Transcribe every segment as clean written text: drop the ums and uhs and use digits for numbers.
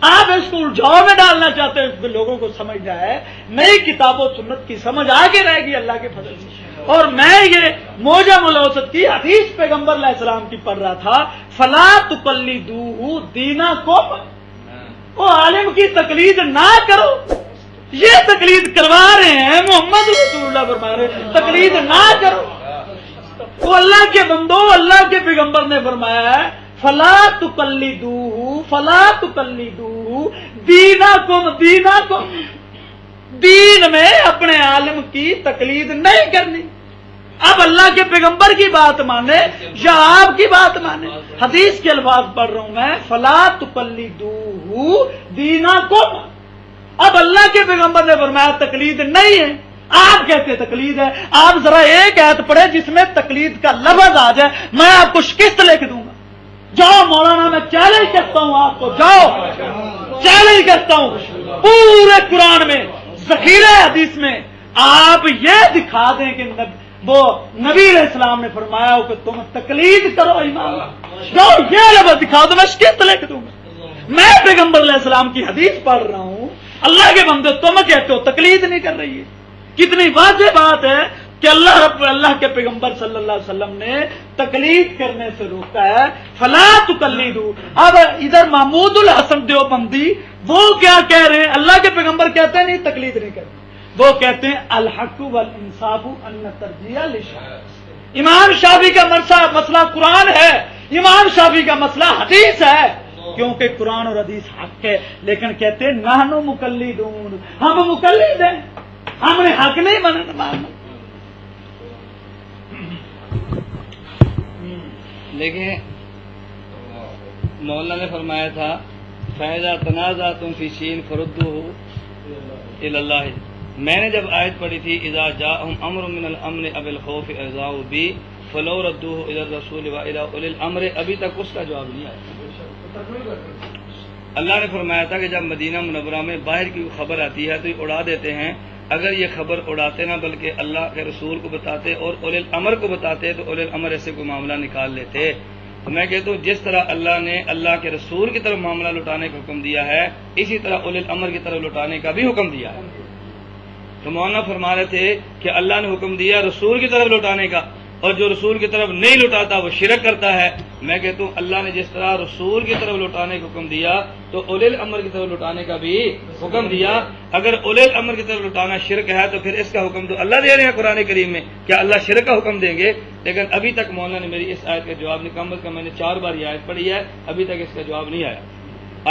آپ اس کو الجھاؤ میں ڈالنا چاہتے ہیں لوگوں کو سمجھ جائے، نئی کتاب و سنت کی سمجھ آگے رہے گی اللہ کے فضل سے۔ اور میں یہ موجم الاوسط کی حدیث پیغمبر علیہ السلام کی پڑھ رہا تھا، فلا تقلدوہ دینکم، وہ عالم کی تقلید نہ کرو، یہ تقلید کروا رہے ہیں محمد رسول اللہ فرما رہے ہیں تقلید نہ کرو۔ وہ اللہ کے بندو، اللہ کے پیغمبر نے فرمایا ہے فلا تقلدوہ فلا تقلدوہ دینکم، دین میں اپنے عالم کی تقلید نہیں کرنی۔ اب اللہ کے پیغمبر کی بات مانے یا آپ کی بات مانے، حدیث کے الفاظ پڑھ رہا ہوں میں، فلا تقلدوہ دینکم۔ اب اللہ کے پیغمبر نے فرمایا تقلید نہیں ہے، آپ کہتے ہیں تقلید ہے۔ آپ ذرا ایک آیت پڑھے جس میں تقلید کا لفظ آ جائے، میں آپ کو شکست لکھ دوں گا۔ جاؤ مولانا، میں چیلنج کرتا ہوں آپ کو، جاؤ چیلنج کرتا ہوں، پورے قرآن میں ذخیرہ حدیث میں آپ یہ دکھا دیں کہ وہ نبی علیہ السلام نے فرمایا ہو کہ تم تقلید کرو امام، جاؤ یہ لفظ دکھا دو، میں شکست لکھ دوں گا۔ میں پیغمبر علیہ السلام کی حدیث پڑھ رہا ہوں، اللہ کے بندے تم کہتے ہو تقلید نہیں کر رہی ہے۔ کتنی واضح بات ہے کہ اللہ کے پیغمبر صلی اللہ علیہ وسلم نے تقلید کرنے سے روکا ہے، فلا تقلدوا۔ اب ادھر محمود الحسن دیوبندی وہ کیا کہہ رہے ہیں؟ اللہ کے پیغمبر کہتے ہیں نہیں تقلید نہیں کرتے، وہ کہتے ہیں الحق والانصاف ان ترجیح للشخص۔ امام شافعی کا مسئلہ قرآن ہے، امام شافعی کا مسئلہ حدیث ہے، کیونکہ قرآن اور حدیث حق ہے، لیکن کہتے ہیں نحن مقلدون، ہم مقلد ہیں، ہم نے حق نہیں ماننا۔ دیکھیں مولانا نے فرمایا تھا فَإِذَا تَنَازَعْتُمْ فِي شَيْءٍ فَرُدُّوهُ إِلَى اللَّهِ۔ میں نے جب آیت پڑھی تھی اذا جاءهم امر من الامن اب الخوف اذاعوا بی فلو ردوه الى الرسول والى اولي الامر، ابھی تک اس کا جواب نہیں آیا۔ اللہ نے فرمایا تھا کہ جب مدینہ منورہ میں باہر کی خبر آتی ہے تو یہ اڑا دیتے ہیں، اگر یہ خبر اڑاتے نہ بلکہ اللہ کے رسول کو بتاتے اور اولی الامر کو بتاتے تو اولی الامر ایسے کوئی معاملہ نکال لیتے۔ تو میں کہتا ہوں جس طرح اللہ نے اللہ کے رسول کی طرف معاملہ لوٹانے کا حکم دیا ہے، اسی طرح اولی الامر کی طرف لوٹانے کا بھی حکم دیا ہے۔ تو مولانا فرما رہے تھے کہ اللہ نے حکم دیا رسول کی طرف لوٹانے کا، اور جو رسول کی طرف نہیں لوٹاتا وہ شرک کرتا ہے۔ میں کہتا ہوں اللہ نے جس طرح رسول کی طرف لوٹانے کا حکم دیا تو اولی الامر کی طرف لوٹانے کا بھی حکم دیا۔ اگر اولی الامر کی طرف لوٹانا شرک ہے تو پھر اس کا حکم تو اللہ دے رہے ہیں قرآن کریم میں، کیا اللہ شرک کا حکم دیں گے؟ لیکن ابھی تک مولانا نے میری اس آیت کا جواب نہیں، کم از کم میں نے 4 بار یہ آیت پڑھی ہے، ابھی تک اس کا جواب نہیں آیا۔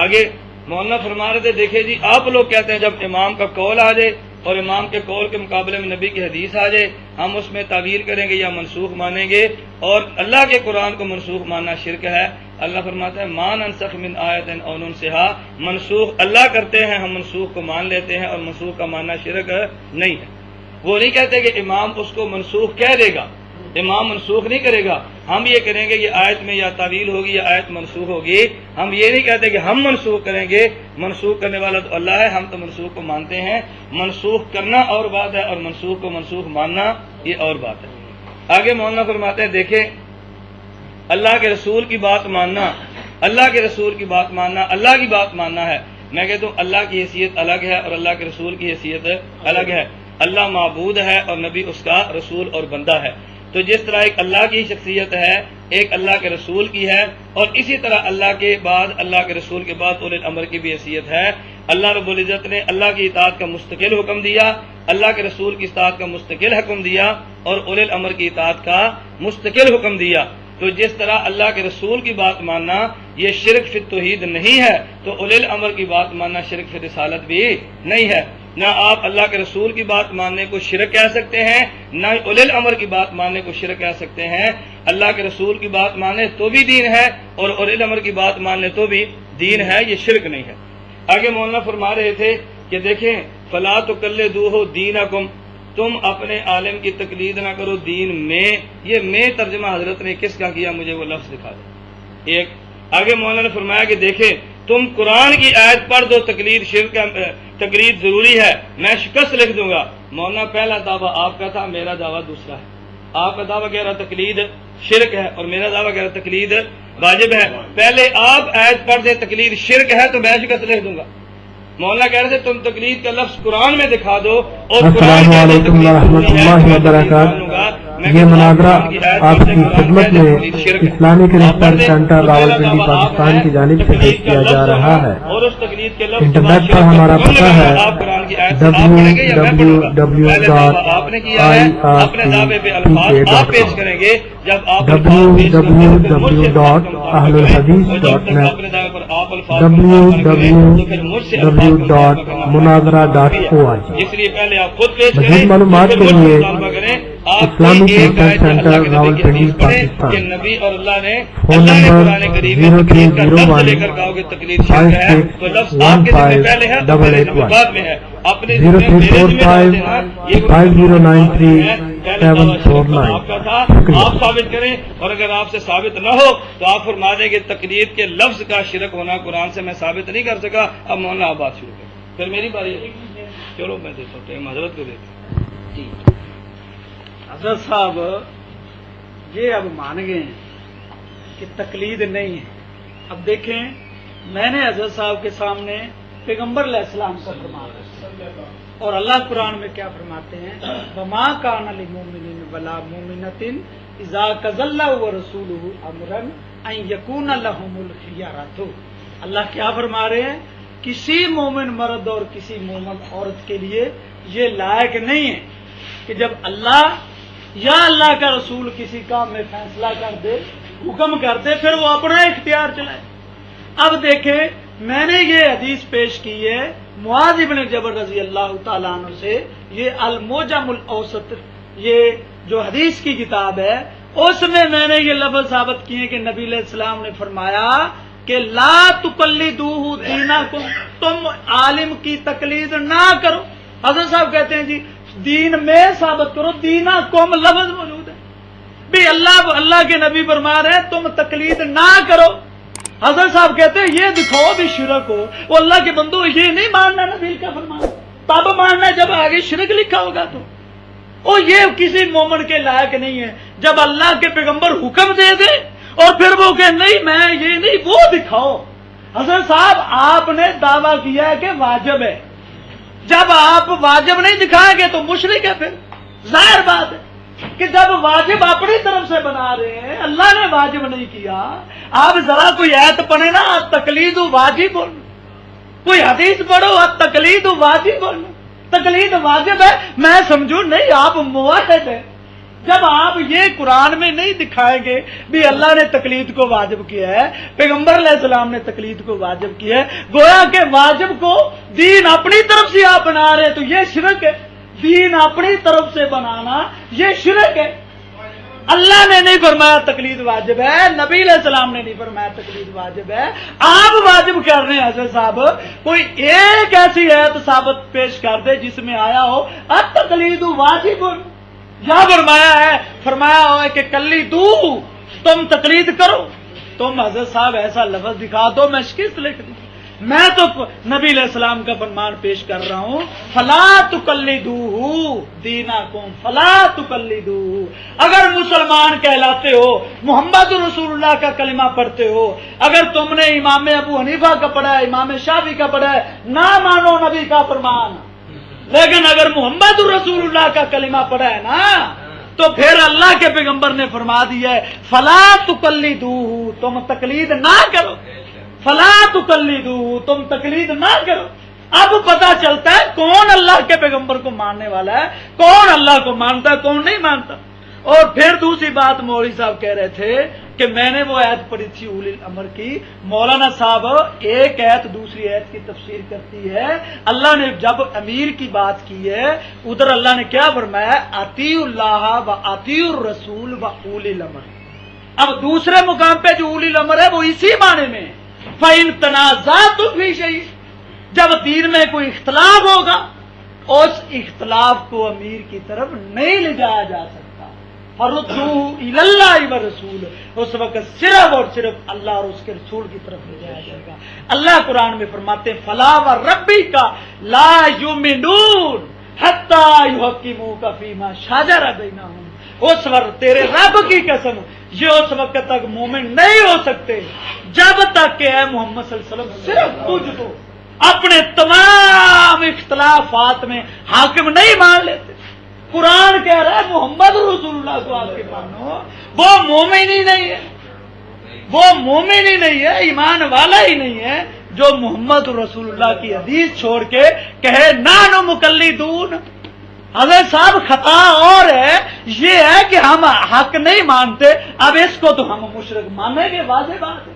آگے مولانا فرما رہے تھے دیکھیں جی آپ لوگ کہتے ہیں جب امام کا قول آ جائے اور امام کے قول کے مقابلے میں نبی کی حدیث آ جائے ہم اس میں تعویل کریں گے یا منسوخ مانیں گے، اور اللہ کے قرآن کو منسوخ ماننا شرک ہے۔ اللہ فرماتا ہے ما ننسخ من آیت او ننسها، منسوخ اللہ کرتے ہیں، ہم منسوخ کو مان لیتے ہیں، اور منسوخ کا ماننا شرک نہیں ہے۔ وہ نہیں کہتے کہ امام اس کو منسوخ کہہ دے گا، امام منسوخ نہیں کرے گا، ہم یہ کریں گے یہ آیت میں یا تعویل ہوگی یا آیت منسوخ ہوگی، ہم یہ نہیں کہتے کہ ہم منسوخ کریں گے، منسوخ کرنے والا تو اللہ ہے، ہم تو منسوخ کو مانتے ہیں۔ منسوخ کرنا اور بات ہے اور منسوخ کو منسوخ ماننا یہ اور بات ہے۔ آگے مولانا فرماتے ہیں دیکھیں اللہ کے رسول کی بات ماننا، اللہ کے رسول کی بات ماننا اللہ کی بات ماننا ہے۔ میں کہتا ہوں اللہ کی حیثیت الگ ہے اور اللہ کے رسول کی حیثیت الگ ہے۔ اللہ معبود ہے اور نبی اس کا رسول اور بندہ ہے۔ تو جس طرح ایک اللہ کی شخصیت ہے ایک اللہ کے رسول کی ہے، اور اسی طرح اللہ کے بعد اللہ کے رسول کے بعد اولی الامر کی بھی حیثیت ہے۔ اللہ رب العزت نے اللہ کی اطاعت کا مستقل حکم دیا، اللہ کے رسول کی اطاعت کا مستقل حکم دیا، اور اولی الامر کی اطاعت کا مستقل حکم دیا۔ تو جس طرح اللہ کے رسول کی بات ماننا یہ شرک فی التوحید نہیں ہے، تو اولی الامر کی بات ماننا شرک فی رسالت بھی نہیں ہے۔ نہ آپ اللہ کے رسول کی بات ماننے کو شرک کہہ سکتے ہیں، نہ اولی الامر کی بات ماننے کو شرک کہہ سکتے ہیں۔ اللہ کے رسول کی بات ماننے تو بھی دین ہے اور اولی الامر کی بات ماننے تو بھی دین ہے، یہ شرک نہیں ہے۔ آگے مولانا فرما رہے تھے کہ دیکھیں فلا تقلدوہ دینکم، تم اپنے عالم کی تقلید نہ کرو دین میں۔ یہ میں ترجمہ حضرت نے کس کا کیا مجھے وہ لفظ دکھا دیں ایک۔ آگے مولانا نے فرمایا کہ دیکھیں تم قرآن کی آیت پڑھ دو تقلید ضروری ہے، میں شکست لکھ دوں گا۔ مولانا پہلا دعویٰ آپ کا تھا، میرا دعویٰ دوسرا ہے۔ آپ کا دعویٰ کہہ رہا تقلید شرک ہے اور میرا دعویٰ کہہ رہا تقلید واجب ہے. پہلے آپ آیت پڑھ دیں تقلید شرک ہے تو میں شکست لکھ دوں گا. مولانا کہہ رہے تھے تم تقلید کا لفظ قرآن میں دکھا دو اور السلام علیکم ورحمۃ اللہ وبرکاتہ. یہ مناظرہ آپ کی خدمت میں Islamic research centre Rawalpindi Pakistan کی جانب سے پیش کیا جا رہا ہے. انٹرنیٹ پر ہمارا پتہ ہے www.ahlulhadith.net مزید معلومات کے لیے Islamic research centre Rawalpindi Pakistan. نبی اور اللہ نے فون نمبر 0345509349. آپ ثابت کریں اور اگر آپ سے ثابت نہ ہو تو آپ فرما دیں کہ تقلید کے لفظ کا شرک ہونا قرآن سے میں ثابت نہیں کر سکا. اب مولانا آپ بات شروع کریں. پھر میری باری ہے. چلو میں دیتا ہوں حضرت کو دیتا ہوں. حضرت صاحب یہ اب مان گئے ہیں کہ تقلید نہیں ہے. اب دیکھیں میں نے حضرت صاحب کے سامنے پیغمبر علیہ السلام کا فرمایا اور اللہ قرآن میں کیا فرماتے ہیں وما کان للمؤمن ولا مؤمنۃ اذا قضى الله ورسوله امرا ان يكون لهم الخيارۃ. اللہ کیا فرما رہے ہیں کسی مومن مرد اور کسی مومن عورت کے لیے یہ لائق نہیں ہے کہ جب اللہ یا اللہ کا رسول کسی کام میں فیصلہ کر دے حکم کر دے پھر وہ اپنا اختیار چلائے. اب دیکھیں میں نے یہ حدیث پیش کی ہے معاذ ابن جبل رضی اللہ تعالیٰ عنہ سے. یہ المعجم الاوسط یہ جو حدیث کی کتاب ہے اس میں نے یہ لفظ ثابت کیے کہ نبی علیہ السلام نے فرمایا کہ لا تقلدوہ دینکم تم عالم کی تقلید نہ کرو. حضرت صاحب کہتے ہیں جی دین میں ثابت کرو. دینا قوم لفظ موجود ہے بھی اللہ کے نبی فرما رہے ہیں تم تقلید نہ کرو. حضرت صاحب کہتے ہیں یہ دکھاؤ بھی شرک ہو. وہ اللہ کے بندو یہ نہیں ماننا نبی کا فرمان تب ماننا جب آگے شرک لکھا ہوگا تو وہ یہ کسی مومن کے لائق نہیں ہے. جب اللہ کے پیغمبر حکم دے دے اور پھر وہ کہ نہیں میں یہ نہیں وہ دکھاؤ. حضرت صاحب آپ نے دعویٰ کیا ہے کہ واجب ہے. جب آپ واجب نہیں دکھائیں گے تو مشرک ہے. پھر ظاہر بات ہے کہ جب واجب اپنی طرف سے بنا رہے ہیں اللہ نے واجب نہیں کیا. آپ ذرا کوئی آیت پڑھے نا تقلید واجب بولنا کوئی حدیث پڑھو تقلید واجب بولنا تقلید واجب ہے میں سمجھوں نہیں آپ موحد ہیں. جب آپ یہ قرآن میں نہیں دکھائیں گے بھی اللہ نے تقلید کو واجب کیا ہے پیغمبر علیہ السلام نے تقلید کو واجب کیا ہے گویا کہ واجب کو دین اپنی طرف سے آپ بنا رہے تو یہ شرک ہے. دین اپنی طرف سے بنانا یہ شرک ہے. اللہ نے نہیں فرمایا تقلید واجب ہے نبی علیہ السلام نے نہیں فرمایا تقلید واجب ہے. آپ واجب کر رہے ہیں. حضرت صاحب کوئی ایک ایسی آیت ثابت پیش کر دے جس میں آیا ہو تقلید واجب یا فرمایا ہو کہ کلیدو تم تقلید کرو. تم حضرت صاحب ایسا لفظ دکھا دو میں شکست لکھ دوں. میں تو نبی علیہ السلام کا فرمان پیش کر رہا ہوں فلا تقلدوہ دینکم فلا تقلدوہ. اگر مسلمان کہلاتے ہو محمد رسول اللہ کا کلمہ پڑھتے ہو اگر تم نے امام ابو حنیفہ کا پڑھا ہے امام شافعی کا پڑھا ہے نہ مانو نبی کا فرمان. لیکن اگر محمد رسول اللہ کا کلمہ پڑھا ہے نا تو پھر اللہ کے پیغمبر نے فرما دیا ہے فلا تقلدوہ تم تقلید نہ کرو. فلا تقلدوہ تم تقلید نہ کرو. اب پتا چلتا ہے کون اللہ کے پیغمبر کو ماننے والا ہے کون اللہ کو مانتا ہے کون نہیں مانتا. اور پھر دوسری بات مولوی صاحب کہہ رہے تھے کہ میں نے وہ آیت پڑھی تھی اولی الامر کی. مولانا صاحب ایک آیت دوسری آیت کی تفسیر کرتی ہے. اللہ نے جب امیر کی بات کی ہے ادھر اللہ نے کیا فرمایا اطیعوا اللہ و اطیعوا الرسول و اولی الامر. اب دوسرے مقام پہ جو اولی الامر ہے وہ اسی معنی میں فَإِن تَنَازَعْتُمْ فِي شَيْءٍ جب دین میں کوئی اختلاف ہوگا اس اختلاف کو امیر کی طرف نہیں لے جایا جا سکتا. فَرُدُّوهُ إِلَى اللَّهِ وَالرَّسُولِ اس وقت صرف اور صرف اللہ اور اس کے رسول کی طرف لے جایا جائے گا. اللہ قرآن میں فرماتے ہیں فَلَا وَرَبِّكَ لَا يُؤْمِنُونَ حَتَّى يُحَكِّمُوكَ فِيمَا شَجَرَ بَيْنَهُمْ اس وقت تیرے رب کی قسم یہ اس وقت تک مومن نہیں ہو سکتے جب تک کہ اے محمد صلی اللہ علیہ وسلم صرف تجھ کو اپنے تمام اختلافات میں حاکم نہیں مان لیتے۔ قرآن کہہ رہا ہے محمد رسول اللہ کو آپ کے مانو، وہ مومن ہی نہیں ہے، وہ مومن ہی نہیں ہے، ایمان والا ہی نہیں ہے جو محمد رسول اللہ کی حدیث چھوڑ کے کہے نانو مقلدون۔ حضرت صاحب خطا اور ہے، یہ ہے کہ ہم حق نہیں مانتے، اب اس کو تو ہم مشرک مانیں گے، واضح بات ہے۔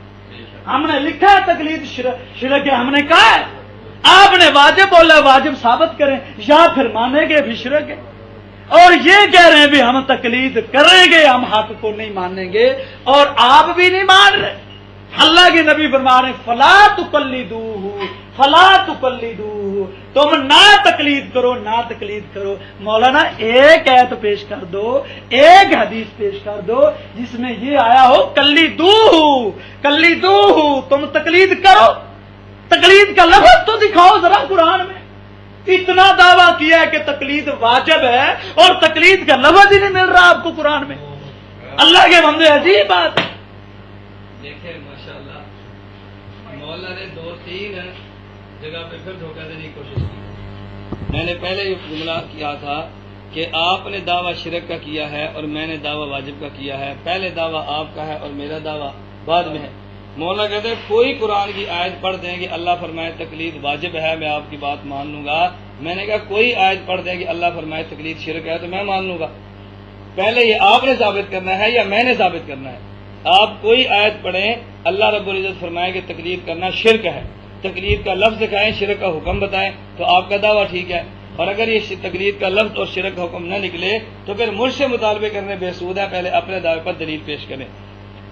ہم نے لکھا ہے تقلید شرک ہے، ہم نے کہا ہے، آپ نے واجب بولا واجب ثابت کریں یا پھر مانیں گے بھی شرک ہے، اور یہ کہہ رہے ہیں بھی ہم تقلید کریں گے، ہم حق کو نہیں مانیں گے، اور آپ بھی نہیں مان رہے۔ اللہ کے نبی فرما رہے ہیں فلا تقلدوہ فلا تقلدوہ، تم نہ تقلید کرو، نہ تقلید کرو۔ مولانا ایک آیت پیش کر دو، ایک حدیث پیش کر دو جس میں یہ آیا ہو قلدوہ قلدوہ، تم تقلید کرو۔ تقلید کا لفظ تو دکھاؤ ذرا قرآن میں۔ اتنا دعویٰ کیا ہے کہ تقلید واجب ہے اور تقلید کا لفظ ہی نہیں مل رہا آپ کو قرآن میں۔ اللہ کے بندے عجیب بات ہے۔ دیکھیں ماشاءاللہ مولا نے 2-3 جگہ پہ پھر دھوکہ دینے کی کوشش کی۔ میں نے پہلے یہ جملہ کیا تھا کہ آپ نے دعویٰ شرک کا کیا ہے اور میں نے دعویٰ واجب کا کیا ہے، پہلے دعویٰ آپ کا ہے اور میرا دعویٰ بعد میں ہے۔ مولا کہتے ہیں کوئی قرآن کی آیت پڑھ دیں کہ اللہ فرمائے تقلید واجب ہے میں آپ کی بات مان لوں گا، میں نے کہا کوئی آیت پڑھ دیں کہ اللہ فرمائے تقلید شرک ہے تو میں مان لوں گا۔ پہلے یہ آپ نے ثابت کرنا ہے یا میں نے ثابت کرنا ہے؟ آپ کوئی آیت پڑھیں اللہ رب العزت فرمائے کہ تقلید کرنا شرک ہے، تقلید کا لفظ دکھائیں، شرک کا حکم بتائیں تو آپ کا دعویٰ ٹھیک ہے، اور اگر یہ تقلید کا لفظ اور شرک کا حکم نہ نکلے تو پھر مجھ سے مطالبے کرنے بے سود ہے، پہلے اپنے دعوے پر دلیل پیش کریں۔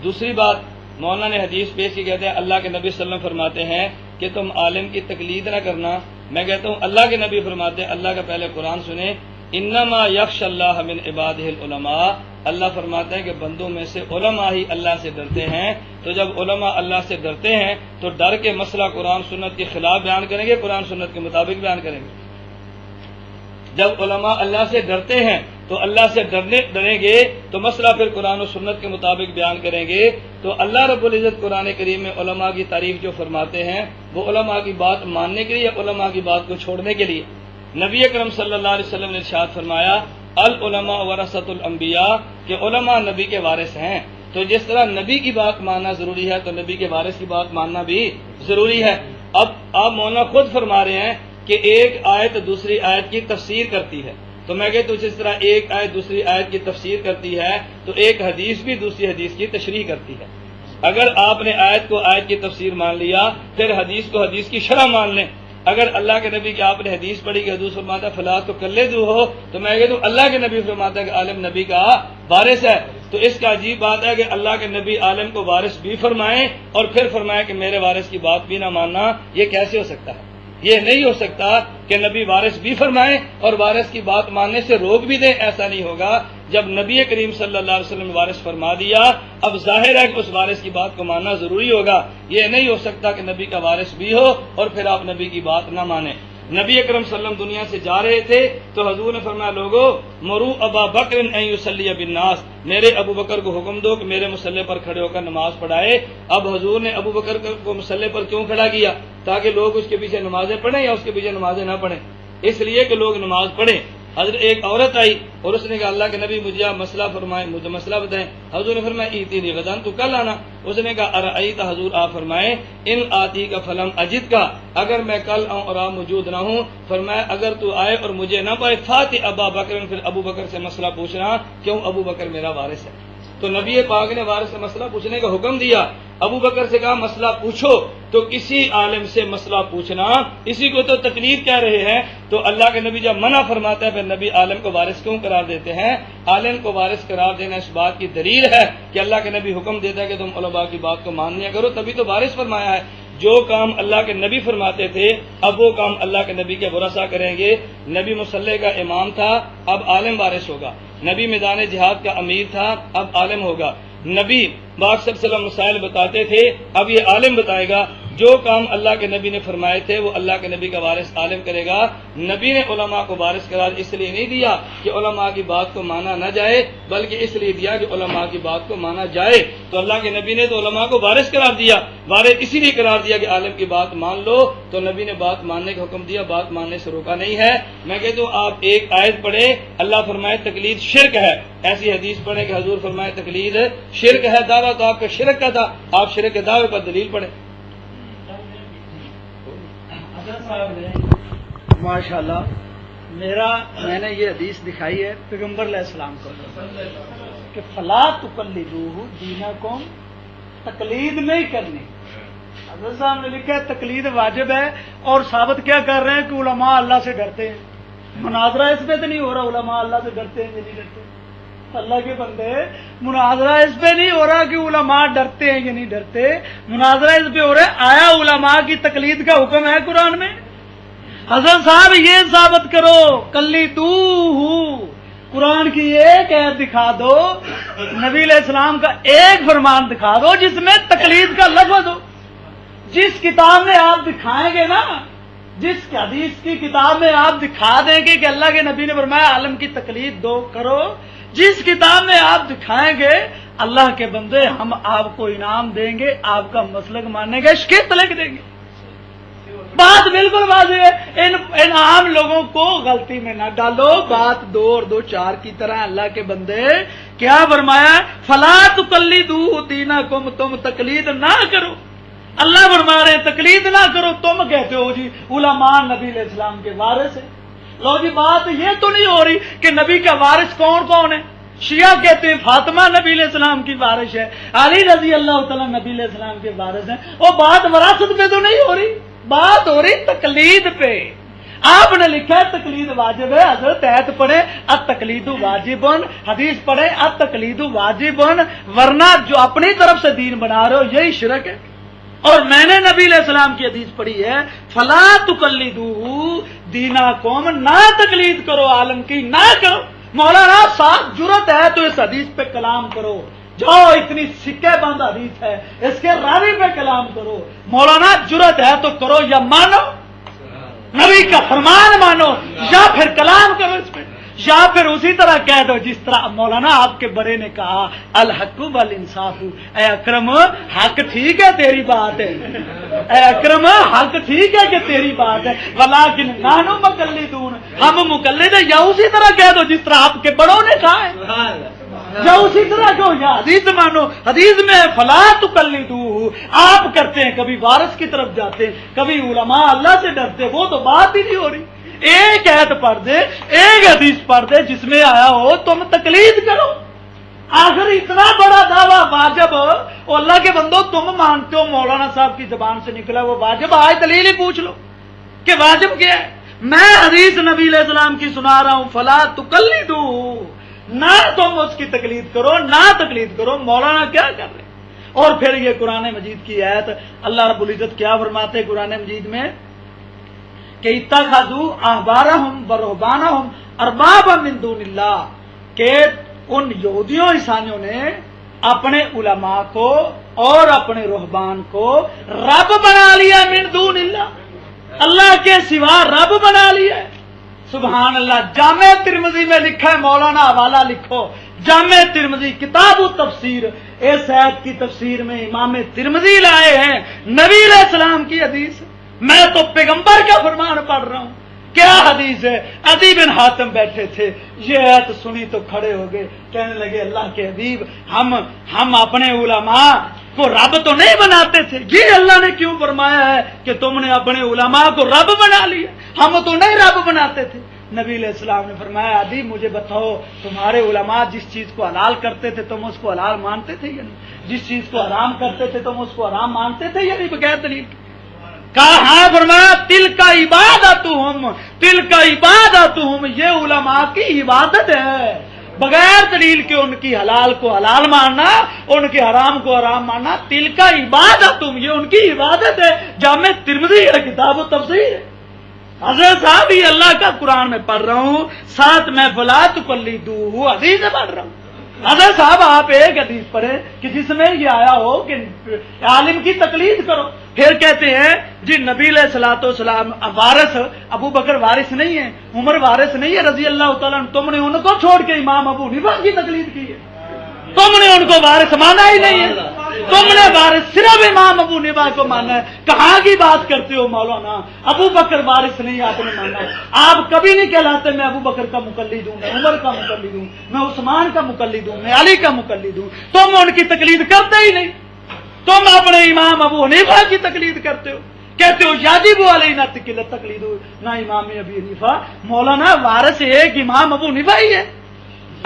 دوسری بات مولانا نے حدیث پیش کی، کہتے ہیں اللہ کے نبی صلی اللہ علیہ وسلم فرماتے ہیں کہ تم عالم کی تقلید نہ کرنا۔ میں کہتا ہوں اللہ کے نبی فرماتے ہیں، اللہ کا پہلے قرآن سنیں، انما یخشى اللہ من عبادہ العلماء، اللہ فرماتے ہیں کہ بندوں میں سے علماء ہی اللہ سے ڈرتے ہیں۔ تو جب علماء اللہ سے ڈرتے ہیں تو ڈر کے مسئلہ قرآن سنت کے خلاف بیان کریں گے، قرآن سنت کے مطابق بیان کریں گے۔ جب علماء اللہ سے ڈرتے ہیں تو اللہ سے ڈریں گے تو مسئلہ پھر قرآن و سنت کے مطابق بیان کریں گے۔ تو اللہ رب العزت قرآن کریم میں علماء کی تعریف جو فرماتے ہیں وہ علماء کی بات ماننے کے لیے یا علماء کی بات کو چھوڑنے کے لیے؟ نبی اکرم صلی اللہ علیہ وسلم نے ارشاد فرمایا العلماء ورثۃ الانبیاء، کہ علماء نبی کے وارث ہیں۔ تو جس طرح نبی کی بات ماننا ضروری ہے تو نبی کے وارث کی بات ماننا بھی ضروری ہے۔ اب آپ مولانا خود فرما رہے ہیں کہ ایک آیت دوسری آیت کی تفسیر کرتی ہے، تو میں کہتا ہوں جس طرح ایک آیت دوسری آیت کی تفسیر کرتی ہے تو ایک حدیث بھی دوسری حدیث کی تشریح کرتی ہے۔ اگر آپ نے آیت کو آیت کی تفسیر مان لیا پھر حدیث کو حدیث کی شرح مان لیں۔ اگر اللہ کے نبی کی آپ نے حدیث پڑھی کہ حضور فرماتا ہے فلا تقلدوہ ہو، تو میں کہتا ہوں اللہ کے نبی فرماتا ہے کہ عالم نبی کا وارث ہے۔ تو اس کا عجیب بات ہے کہ اللہ کے نبی عالم کو وارث بھی فرمائیں اور پھر فرمائیں کہ میرے وارث کی بات بھی نہ ماننا، یہ کیسے ہو سکتا ہے؟ یہ نہیں ہو سکتا کہ نبی وارث بھی فرمائیں اور وارث کی بات ماننے سے روک بھی دیں، ایسا نہیں ہوگا۔ جب نبی کریم صلی اللہ علیہ وسلم نے وارث فرما دیا اب ظاہر ہے کہ اس وارث کی بات کو ماننا ضروری ہوگا۔ یہ نہیں ہو سکتا کہ نبی کا وارث بھی ہو اور پھر آپ نبی کی بات نہ مانیں۔ نبی اکرم صلی اللہ علیہ وسلم دنیا سے جا رہے تھے تو حضور نے فرمایا لوگو مرو ابا بکر ان یصلی بالناس، میرے ابو بکر کو حکم دو کہ میرے مصلی پر کھڑے ہو کر نماز پڑھائے۔ اب حضور نے ابو بکر کو مصلی پر کیوں کھڑا کیا؟ تاکہ لوگ اس کے پیچھے نمازیں پڑھیں یا اس کے پیچھے نمازیں نہ پڑھیں؟ اس لیے کہ لوگ نماز پڑھیں۔ حضرت ایک عورت آئی اور اس نے کہا اللہ کے نبی مجھے مسئلہ فرمائیں، مجھے مسئلہ بتائیں۔ حضور نے فرمایا ایتینی غدن، تو کل آنا۔ اس نے کہا ارأیت، حضور آپ فرمائیں ان آتی کا فلم اجد کا، اگر میں کل آؤں اور آپ موجود نہ ہوں، فرمایا اگر تو آئے اور مجھے نہ پائے فاتح ابا بکر، پھر ابو بکر سے مسئلہ پوچھنا، کیوں ابو بکر میرا وارث ہے۔ تو نبی پاک نے وارث سے مسئلہ پوچھنے کا حکم دیا۔ ابو بکر سے کہا مسئلہ پوچھو، تو کسی عالم سے مسئلہ پوچھنا، اسی کو تو تقلید کہہ رہے ہیں۔ تو اللہ کے نبی جب منع فرماتا ہے پھر نبی عالم کو وارث کیوں قرار دیتے ہیں؟ عالم کو وارث قرار دینا اس بات کی دلیل ہے کہ اللہ کے نبی حکم دیتا ہے کہ تم علماء کی بات کو مان لیا کرو، تبھی تو وارث فرمایا ہے۔ جو کام اللہ کے نبی فرماتے تھے اب وہ کام اللہ کے نبی کے ورثاء کریں گے۔ نبی مصلی کا امام تھا، اب عالم وارث ہوگا۔ نبی میدان جہاد کا امیر تھا، اب عالم ہوگا۔ نبی پاک صلی اللہ علیہ وسلم مسائل بتاتے تھے، اب یہ عالم بتائے گا۔ جو کام اللہ کے نبی نے فرمائے تھے وہ اللہ کے نبی کا وارث عالم کرے گا. نبی نے علماء کو وارث قرار اس لیے نہیں دیا کہ علماء کی بات کو مانا نہ جائے، بلکہ اس لیے دیا کہ علماء کی بات کو مانا جائے. تو اللہ کے نبی نے تو علماء کو وارث قرار دیا، وارث اسی لیے قرار دیا کہ عالم کی بات مان لو. تو نبی نے بات ماننے کا حکم دیا، بات ماننے سے روکا نہیں ہے. میں کہتا ہوں آپ ایک آیت پڑھے، اللہ فرمائے تقلید شرک ہے، ایسی حدیث پڑھے کہ حضور فرمائے تقلید شرک ہے. دعویٰ تو آپ کا شرک کا تھا، آپ شرک کے دعوے پر دلیل پڑھیں. ماشاء اللہ، میں نے یہ حدیث دکھائی ہے پیغمبر علیہ السلام کو کہ فلا تقلدوہ دینکم، تقلید نہیں کرنی. حضرت صاحب نے لکھا ہے تقلید واجب ہے، اور ثابت کیا کر رہے ہیں کہ علماء اللہ سے ڈرتے ہیں. مناظرہ اس پہ تو نہیں ہو رہا علماء اللہ سے ڈرتے ہیں کہ نہیں ڈرتے. اللہ کے بندے، مناظرہ اس پہ نہیں ہو رہا کہ علماء ڈرتے ہیں کہ نہیں ڈرتے، مناظرہ اس پہ ہو رہا ہے آیا علماء کی تقلید کا حکم ہے قرآن میں؟ حضرت صاحب یہ ثابت کرو، قلیدوہ، قرآن کی ایک آیت دکھا دو، نبی علیہ السلام کا ایک فرمان دکھا دو جس میں تقلید کا لفظ ہو. جس کتاب میں آپ دکھائیں گے نا، جس حدیث کی کتاب میں آپ دکھا دیں گے کہ اللہ کے نبی نے فرمایا عالم کی تقلید دو کرو، جس کتاب میں آپ دکھائیں گے اللہ کے بندے ہم آپ کو انعام دیں گے، آپ کا مسلک ماننے گے، شکست لکھ دیں گے. بات بالکل واضح ہے. ان عام لوگوں کو غلطی میں نہ ڈالو. بات 2 اور 2 4 کی طرح. اللہ کے بندے کیا فرمایا؟ فلا تقلدوا دینکم، تم تقلید نہ کرو. اللہ فرما رہے تقلید نہ کرو. تم کہتے ہو جی علماء نبی علیہ السلام کے وارث ہیں. لو جی بات یہ تو نہیں ہو رہی کہ نبی کا وارث کون کون ہے. شیعہ کہتے ہیں فاطمہ نبی علیہ السلام کی وارث ہے، علی رضی اللہ تعالیٰ نبی علیہ السلام کے وارث ہیں. وہ بات وراثت پہ تو نہیں ہو رہی، بات ہو رہی تقلید پہ. آپ نے لکھا ہے تقلید واجب ہے. حضرت آیت پڑھے التقلید واجبن، حدیث پڑھے التقلید واجبن، ورنہ جو اپنی طرف سے دین بنا رہے ہو یہی شرک ہے. اور میں نے نبی علیہ السلام کی حدیث پڑھی ہے فلا تقلدوہ دینکم، نہ تقلید کرو عالم کی، نہ کرو. مولانا صاحب جرت ہے تو اس حدیث پہ کلام کرو. جاؤ اتنی سکے بند حدیث ہے، اس کے راوی پہ کلام کرو. مولانا جرت ہے تو کرو، یا مانو نبی کا فرمان مانو، یا پھر کلام کرو اس پہ، یا پھر اسی طرح کہہ دو جس طرح مولانا آپ کے بڑے نے کہا الحق والانصاف. اے اکرم حق ٹھیک ہے تیری بات ہے، اے اکرم حق ٹھیک ہے کہ تیری بات ہے، ولیکن نحن مقلدون، ہم مقلد ہیں. یا اسی طرح کہہ دو جس طرح آپ کے بڑوں نے کہا ہے، یا اسی طرح کہو، یا حدیث مانو. حدیث میں فلا تقلدوہ آپ کرتے ہیں، کبھی وارث کی طرف جاتے ہیں، کبھی علماء اللہ سے ڈرتے ہیں. وہ تو بات ہی نہیں ہو رہی. ایک آیت پڑھ دے، ایک حدیث پڑھ دے جس میں آیا ہو تم تقلید کرو. آخر اتنا بڑا دعویٰ واجب، اور اللہ کے بندو تم مانتے ہو مولانا صاحب کی زبان سے نکلا وہ واجب، آئے دلیل ہی پوچھ لو کہ واجب کیا ہے. میں حدیث نبی علیہ السلام کی سنا رہا ہوں فلا تقلدوا، نہ تم اس کی تقلید کرو، نہ تقلید کرو. مولانا کیا کر رہے؟ اور پھر یہ قرآن مجید کی آیت اللہ رب العزت کیا فرماتے قرآن مجید میں کہ اتخذوا احبارہم ورہبانہم اربابا من دون اللہ، کہ ان یہودیوں عیسائیوں نے اپنے علماء کو اور اپنے رہبان کو رب بنا لیا، من دون اللہ، اللہ کے سوا رب بنا لیا. سبحان اللہ. جامع ترمذی میں لکھا ہے، مولانا حوالہ لکھو، جامع ترمذی کتاب التفسیر، اس آیت کی تفسیر میں امام ترمذی لائے ہیں نبی علیہ السلام کی حدیث. میں تو پیغمبر کا فرمان پڑھ رہا ہوں. کیا حدیث ہے؟ عدی بن حاتم بیٹھے تھے، یہ آیت سنی تو کھڑے ہو گئے، کہنے لگے اللہ کے حبیب ہم اپنے علماء کو رب تو نہیں بناتے تھے. یہ اللہ نے کیوں فرمایا ہے کہ تم نے اپنے علماء کو رب بنا لیا؟ ہم تو نہیں رب بناتے تھے. نبی علیہ السلام نے فرمایا عدی مجھے بتاؤ تمہارے علماء جس چیز کو حلال کرتے تھے تم اس کو حلال مانتے تھے یا نہیں؟ جس چیز کو حرام کرتے تھے تم اس کو حرام مانتے تھے یا نہیں؟ بغیر دلیل کہا ہاں. فرمایا تل کا عبادتہم، یہ علماء کی عبادت ہے. بغیر دلیل کے ان کی حلال کو حلال ماننا، ان کے حرام کو حرام ماننا، تل کا عبادتہم، یہ ان کی عبادت ہے. جامع ترمذی ہے، کتاب التفسیر ہے. حضرت صاحب یہ اللہ کا قرآن میں پڑھ رہا ہوں، ساتھ میں فلا تقلدوہ حدیث پڑھ رہا ہوں. حضرت صاحب آپ ایک حدیث پڑھیں کہ جس میں یہ آیا ہو کہ عالم کی تقلید کرو، پھر کہتے ہیں جی نبی علیہ الصلوۃ والسلام وارث، ابو بکر وارث نہیں ہے، عمر وارث نہیں ہے رضی اللہ تعالیٰ عنہ، تم نے ان کو چھوڑ کے امام ابو حنیفہ کی تقلید کی ہے، تم نے ان کو وارث مانا ہی نہیں ہے، تم نے وارث صرف امام ابو حنیفہ کو مانا ہے۔ کہاں کی بات کرتے ہو مولانا؟ ابو بکر وارث نہیں آپ نے مانا، آپ کبھی نہیں کہلاتے میں ابو بکر کا مقلد ہوں، میں عمر کا مقلد ہوں، میں عثمان کا مقلد ہوں، میں علی کا مقلد ہوں، تم ان کی تقلید کرتے ہی نہیں، تم اپنے امام ابو حنیفہ کی تقلید کرتے ہو، کہتے ہو یاجب علینا تقلید نہ امام ابی حنیفہ۔ مولانا وارث ایک امام ابو حنیفہ ہی ہے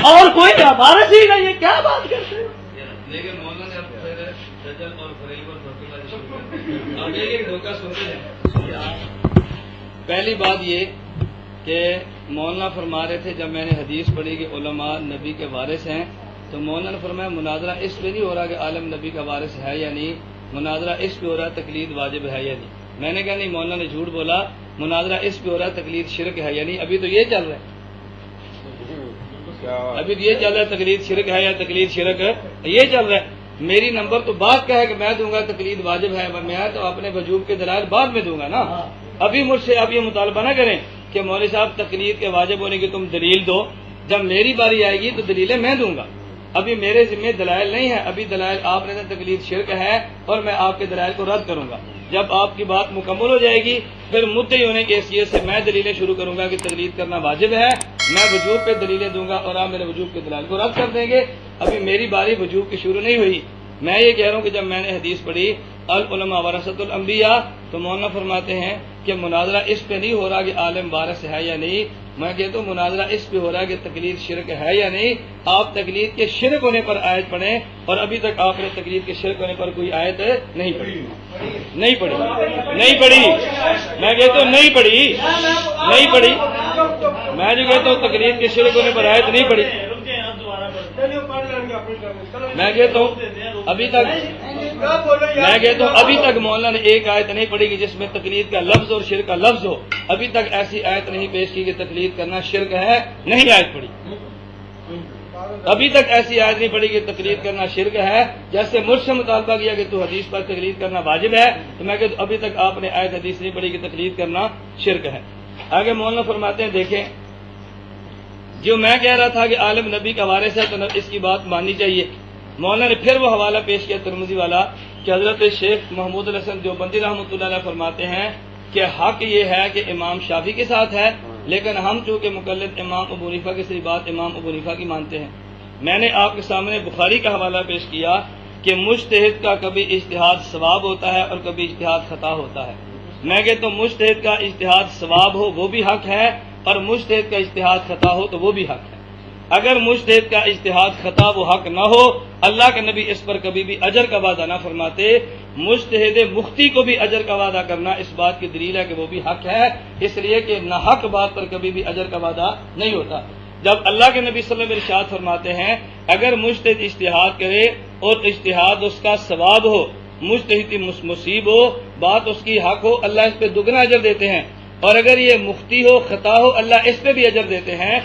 اور کوئی وارث ہی نہیں ہے، کیا بات کرتے ہو؟ لیکن مولانا نے اب پھر دجل اور فریب اور دھوکے بازی شروع کر دی۔ اب ایک دھوکہ سنتے ہیں۔ پہلی بات یہ کہ مولانا فرما رہے تھے جب میں نے حدیث پڑھی کہ علماء نبی کے وارث ہیں تو مولانا نے فرمایا مناظرہ اس پہ نہیں ہو رہا کہ عالم نبی کا وارث ہے یا نہیں، مناظرہ اس پہ ہو رہا ہے تقلید واجب ہے یا نہیں۔ میں نے کہا نہیں، مولانا نے جھوٹ بولا، مناظرہ اس پہ ہو رہا ہے تقلید شرک ہے یا نہیں۔ ابھی تو یہ چل رہا ہے، ابھی تو یہ چل رہا ہے تقلید شرک ہے یا تقلید شرک ہے، یہ چل رہا ہے۔ میری نمبر تو بات کا ہے کہ میں دوں گا تقلید واجب ہے، میں تو اپنے وجوب کے دلائل بعد میں دوں گا نا۔ ابھی مجھ سے اب یہ مطالبہ نہ کریں کہ مولوی صاحب تقلید کے واجب ہونے کی تم دلیل دو، جب میری باری آئے گی تو دلیلیں میں دوں گا، ابھی میرے ذمہ دلائل نہیں ہے، ابھی دلائل آپ نے تقلید شرک ہے اور میں آپ کے دلائل کو رد کروں گا۔ جب آپ کی بات مکمل ہو جائے گی پھر مدعی ہونے کی حیثیت سے میں دلیلیں شروع کروں گا کہ تقلید کرنا واجب ہے، میں وجوب پہ دلیلیں دوں گا اور آپ میرے وجوب کے دلائل کو رد کر دیں گے۔ ابھی میری باری وجوب کی شروع نہیں ہوئی۔ میں یہ کہہ رہا ہوں کہ جب میں نے حدیث پڑھی العلماء ورثۃ الانبیاء تو مولانا فرماتے ہیں کہ مناظرہ اس پہ نہیں ہو رہا کہ عالم وارث ہے یا نہیں، میں کہتا ہوں مناظرہ اس پہ ہو رہا ہے کہ تقلید شرک ہے یا نہیں۔ آپ تقلید کے شرک ہونے پر آیت پڑھیں، اور ابھی تک آپ نے تقلید کے شرک ہونے پر کوئی آیت نہیں پڑھی، نہیں پڑھی، نہیں پڑھی، میں کہتا ہوں نہیں پڑھی، نہیں پڑھی، میں جو کہتا ہوں تقلید کے شرک ہونے پر آیت نہیں پڑھی، میں کہتا ہوں ابھی تک، میں کہتا ہوں ابھی تک مولانا نے ایک آیت نہیں پڑھی کہ جس میں تقلید کا لفظ اور شرک کا لفظ ہو، ابھی تک ایسی آیت نہیں پیش کی کہ تقلید کرنا شرک ہے، نہیں آیت پڑھی، ابھی تک ایسی آیت نہیں پڑھی کہ تقلید کرنا شرک ہے۔ جیسے مجھ سے مطالبہ کیا کہ تو حدیث پر تقلید کرنا واجب ہے تو میں کہتا ہوں ابھی تک آپ نے آیت حدیث نہیں پڑھی کہ تقلید کرنا شرک ہے۔ آگے مولانا فرماتے ہیں دیکھیں جو میں کہہ رہا تھا کہ عالم نبی کا وارث ہے تو اس کی بات ماننی چاہیے۔ مولانا نے پھر وہ حوالہ پیش کیا ترمذی والا کہ حضرت شیخ محمود الحسن دیوبندی رحمۃ اللہ علیہ فرماتے ہیں کہ حق یہ ہے کہ امام شافعی کے ساتھ ہے، لیکن ہم چونکہ مقلد امام ابو حنیفہ کی صرف بات امام ابو حنیفہ کی مانتے ہیں۔ میں نے آپ کے سامنے بخاری کا حوالہ پیش کیا کہ مجتہد کا کبھی اجتہاد ثواب ہوتا ہے اور کبھی اجتہاد خطا ہوتا ہے۔ میں کہتا ہوں مجتہد کا اجتہاد ثواب ہو وہ بھی حق ہے اور مجتہد کا اجتہاد خطا ہو تو وہ بھی حق ہے۔ اگر مجتہد کا اجتہاد خطا وہ حق نہ ہو، اللہ کے نبی اس پر کبھی بھی اجر کا وعدہ نہ فرماتے۔ مجتہد مختی کو بھی اجر کا وعدہ کرنا اس بات کی دلیل ہے کہ وہ بھی حق ہے، اس لیے کہ ناحق بات پر کبھی بھی اجر کا وعدہ نہیں ہوتا۔ جب اللہ کے نبی صلی اللہ علیہ وسلم ارشاد فرماتے ہیں اگر مجتہد اجتہاد کرے اور اجتہاد اس کا ثواب ہو، مجتہد مصیب ہو، بات اس کی حق ہو، اللہ اس پہ دگنا اجر دیتے ہیں، اور اگر یہ مختی ہو خطا ہو اللہ اس پہ بھی اجر دیتے ہیں۔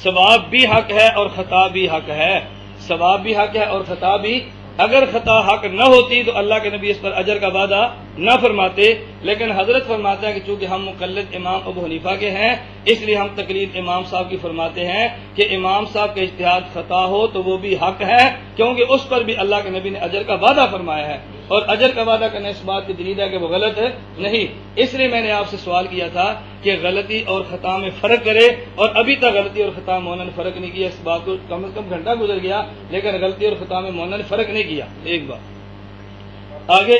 ثواب بھی حق ہے اور خطا بھی حق ہے، ثواب بھی حق ہے اور خطا بھی۔ اگر خطا حق نہ ہوتی تو اللہ کے نبی اس پر اجر کا وعدہ نہ فرماتے، لیکن حضرت فرماتے ہیں کہ چونکہ ہم مقلد امام ابو حنیفہ کے ہیں اس لیے ہم تقلید امام صاحب کی فرماتے ہیں کہ امام صاحب کا اجتہاد خطا ہو تو وہ بھی حق ہے، کیونکہ اس پر بھی اللہ کے نبی نے اجر کا وعدہ فرمایا ہے، اور اجر کا وعدہ کرنے اس بات کی دلیل ہے کہ وہ غلط ہے نہیں۔ اس لیے میں نے آپ سے سوال کیا تھا کہ غلطی اور خطا میں فرق کرے، اور ابھی تک غلطی اور خطا مولانا نے فرق نہیں کیا، اس بات کو کم از کم گھنٹہ گزر گیا لیکن غلطی اور خطا میں مولانا نے فرق نہیں کیا۔ ایک بات آگے،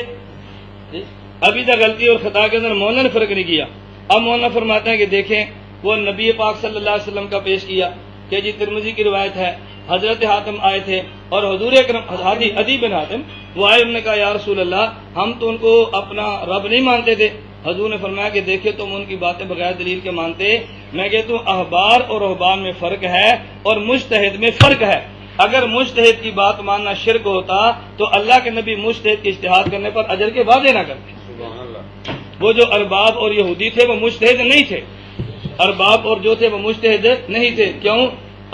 ابھی تک غلطی اور خطا کے اندر مولانا نے فرق نہیں کیا۔ اب مولانا فرماتے ہیں کہ دیکھیں وہ نبی پاک صلی اللہ علیہ وسلم کا پیش کیا کہ جی ترمذی کی روایت ہے حضرت حاتم آئے تھے اور حضور اکرم عدی بن حاتم وہ آئے، انہوں نے کہا یا رسول اللہ ہم تو ان کو اپنا رب نہیں مانتے تھے۔ حضور نے فرمایا کہ دیکھیں تم ان کی باتیں بغیر دلیل کے مانتے، میں کہتا ہوں احبار اور رہبان میں فرق ہے اور مجتہد میں فرق ہے۔ اگر مجتہد کی بات ماننا شرک ہوتا تو اللہ کے نبی مجتہد کے اجتہاد کرنے پر اجر کے وعدے نہ کرتے۔ وہ جو ارباب اور یہودی تھے وہ مجتہد نہیں تھے، ارباب اور جو تھے وہ مجتہد نہیں تھے۔ کیوں؟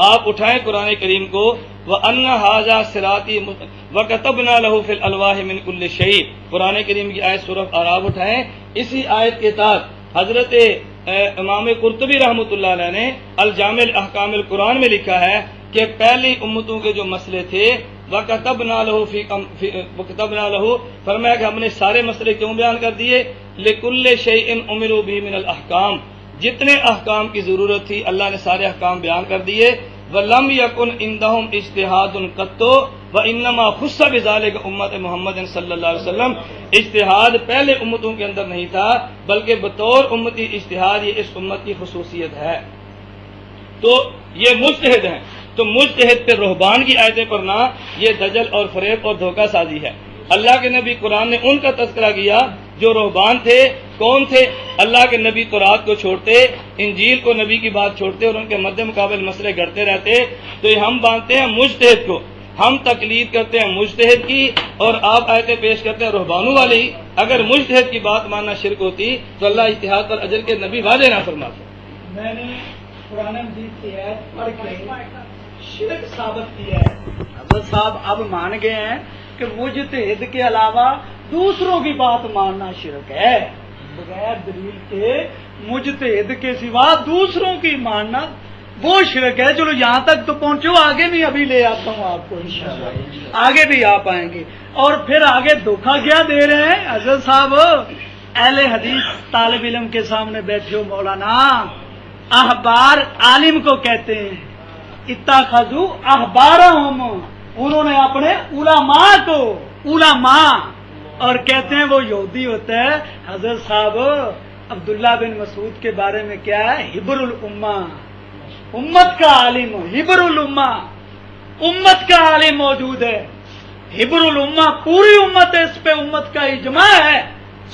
آپ اٹھائیں قرآن کریم کو، وَأَنَّ هَذَا صِرَاطِي وَكَتَبْنَا لَهُ فِي الْأَلْوَاحِ مِنْ كُلِّ شَيْءٍ۔ قرآن کریم کی آیت سورۃ اعراف اٹھائیں، اسی آیت کے تحت حضرت امام قرطبی رحمۃ اللہ علیہ نے الجامع الاحکام القرآن میں لکھا ہے کہ پہلی امتوں کے جو مسئلے تھے وَكَتَبْنَا لَهُ فرمایا کہ ہم نے سارے مسئلے کیوں بیان کر دیے؟ لِكُلِّ شَيْءٍ أُمِرُوا بِهِ مِنَ الْأَحْكَامِ، جتنے احکام کی ضرورت تھی اللہ نے سارے احکام بیان کر دیے۔ وَلَمْ يَكُنْ عِنْدَهُمْ اجتہاد قَطُّ وَإِنَّمَا خُصَّ بِذَلِكَ امت محمد صلی اللہ علیہ وسلم۔ اجتہاد پہلے امتوں کے اندر نہیں تھا، بلکہ بطور امتی اجتہاد یہ اس امت کی خصوصیت ہے۔ تو یہ مجتہد ہیں، تو مجتہد پہ رہبان کی آیتیں پڑھنا یہ دجل اور فریب اور دھوکہ سازی ہے۔ اللہ کے نبی قرآن نے ان کا تذکرہ کیا جو رہبان تھے۔ کون تھے؟ اللہ کے نبی تورات کو چھوڑتے، انجیل کو نبی کی بات چھوڑتے اور ان کے مد مقابل مسئلے گھڑتے رہتے۔ تو یہ ہم مانتے ہیں مجتہد کو، ہم تقلید کرتے ہیں مجتہد کی، اور آپ آیتیں پیش کرتے ہیں رہبانوں والی۔ اگر مجتہد کی بات ماننا شرک ہوتی تو اللہ اجتہاد پر اجر کے نبی وعدے نہ فرماتے۔ میں نے قرآن مجید کی آیت پڑھ کے شرک ثابت کیا ہے۔ حضرت صاحب اب مان گئے ہیں کہ مجتہد کے علاوہ دوسروں کی بات ماننا شرک ہے، بغیر دلیل کے مجتہد کے سوا دوسروں کی ماننا وہ شرک ہے۔ چلو یہاں تک تو پہنچو، آگے بھی ابھی لے آتا ہوں آپ کو انشاءاللہ، آگے بھی آپ آئیں گے۔ اور پھر آگے دھوکہ کیا دے رہے ہیں حضرت صاحب؟ اہل حدیث طالب علم کے سامنے بیٹھے ہو مولانا، احبار عالم کو کہتے ہیں، اتخذوا احبارہم، انہوں نے اپنے علماء کو علماء، اور کہتے ہیں وہ یہودی ہوتا ہے۔ حضرت صاحب عبداللہ بن مسعود کے بارے میں کیا ہے؟ حبر الامہ، امت کا عالم، حبر الامہ، امت کا عالم موجود ہے۔ حبر الامہ پوری امت ہے، اس پہ امت کا اجماع ہے۔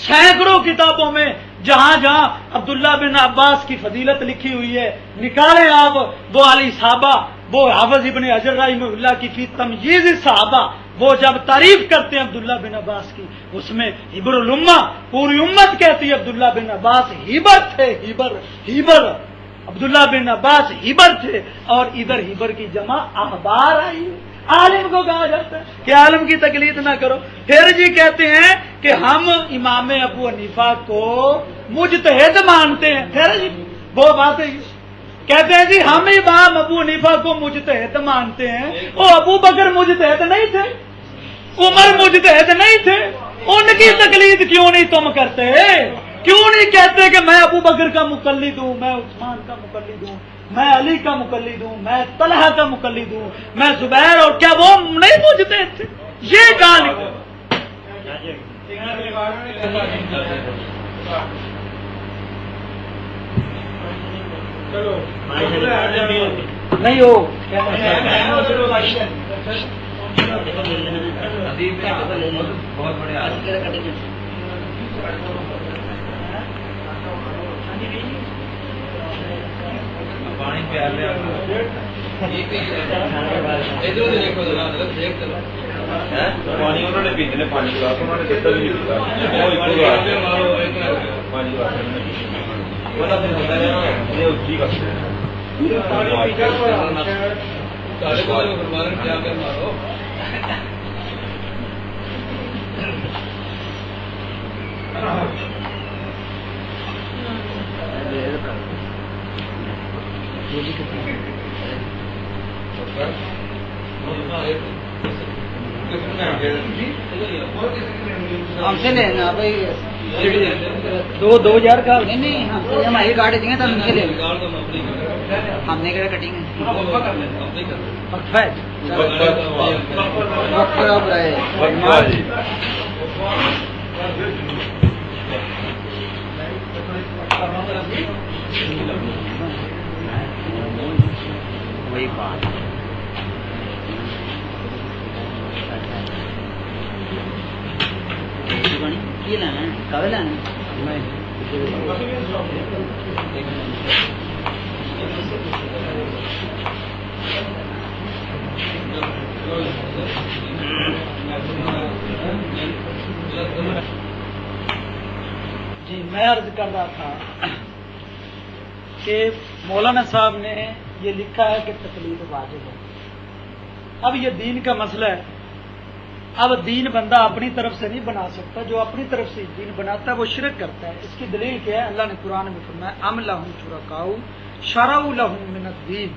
سینکڑوں کتابوں میں جہاں جہاں عبداللہ بن عباس کی فضیلت لکھی ہوئی ہے نکالیں آپ، وہ علی صحابہ، وہ حافظ ابن حجر رحمہ اللہ کی فی تمییز صحابہ، وہ جب تعریف کرتے ہیں عبداللہ بن عباس کی، اس میں حبر الامہ پوری امت کہتی ہے عبداللہ بن عباس حبر تھے، حبر عبداللہ بن عباس حبر تھے، اور ادھر حبر کی جمع احبار آئی۔ عالم کو کہا جاتا ہے کہ عالم کی تقلید نہ کرو۔ پھر جی کہتے ہیں کہ ہم امام ابو حنیفہ کو مجتہد مانتے ہیں، پھر جی وہ بات ہے، کہتے ہیں جی ہم امام ابو حنیفہ کو مجتہد مانتے ہیں۔ وہ ابو بکر مجتہد نہیں تھے، عمر مجتہد نہیں تھے، ان کی تقلید کیوں نہیں تم کرتے؟ کیوں نہیں کہتے کہ میں ابو بکر کا مقلد ہوں، میں عثمان کا مقلد ہوں، میں علی کا مقلد ہوں، میں طلحہ کا مقلد ہوں، میں زبیر، اور کیا وہ نہیں مجتہد تھے؟ یہ گال نہیں ہو بہت بڑے پانی پیار لے پانی انہوں نے پیتے پانی ہم سے لینا بھائی 2000 کا نہیں ہماری گاڑی دیں گے تو ہم سے لیں ہم نے کہا کٹیں گے وہی بات یہ لینا ہے کب لینا جی میں عرض کر رہا تھا کہ مولانا صاحب نے یہ لکھا ہے کہ تقلید واجب ہے، اب یہ دین کا مسئلہ ہے. اب دین بندہ اپنی طرف سے نہیں بنا سکتا. جو اپنی طرف سے دین بناتا ہے وہ شرک کرتا ہے. اس کی دلیل کیا ہے؟ اللہ نے قرآن میں فرمایا ام لہم شرکاء شرعوا لہم من الدین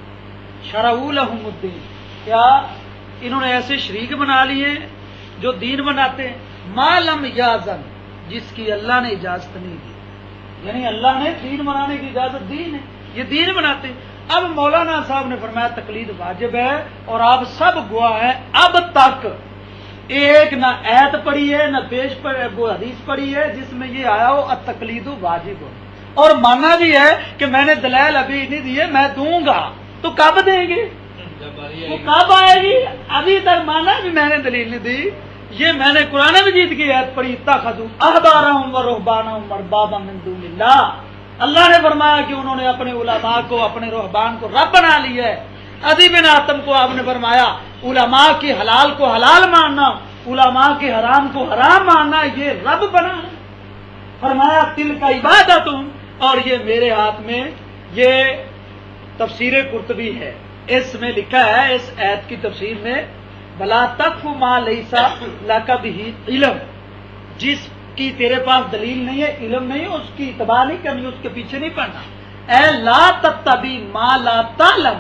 شرعوا لہم الدین. کیا انہوں نے ایسے شریک بنا لیے جو دین بناتے ہیں؟ ما لم یاذن، جس کی اللہ نے اجازت نہیں دی. یعنی اللہ نے دین بنانے کی اجازت دی ہے، یہ دین بناتے ہیں. اب مولانا صاحب نے فرمایا تقلید واجب ہے، اور آپ سب گواہ ہیں اب تک ایک نہ ایت پڑھی ہے نہ پیش وہ حدیث پڑھی ہے جس میں یہ آیا ہو التقلید واجب ہو. اور ماننا بھی ہے کہ میں نے دلائل ابھی نہیں دیے، میں دوں گا. تو کب دیں گے؟ وہ کب آئے گی؟ ابھی تک مانا بھی میں نے دلیل نہیں دی. یہ میں نے قرآن مجید کی آیت پڑھی اتخذوا احبارهم ورهبانهم اربابا من دون اللہ. اللہ نے فرمایا کہ انہوں نے اپنے علماء کو اپنے رہبان کو رب بنا لیا ہے. ادی بن حاتم کو آپ نے فرمایا علماء کی حلال کو حلال ماننا، علماء کے حرام کو حرام ماننا یہ رب بنا. فرمایا تلک عبادت، اور یہ میرے ہاتھ میں یہ تفسیر قرطبی ہے، اس میں لکھا ہے اس آیت کی تفسیر میں بلا تقف ما لیس لک بہ علم، جس کی تیرے پاس دلیل نہیں ہے، علم نہیں، اس کی اتباع نہیں کرنی، اس کے پیچھے نہیں پڑنا. اے لا تتبع ما لا تعلم،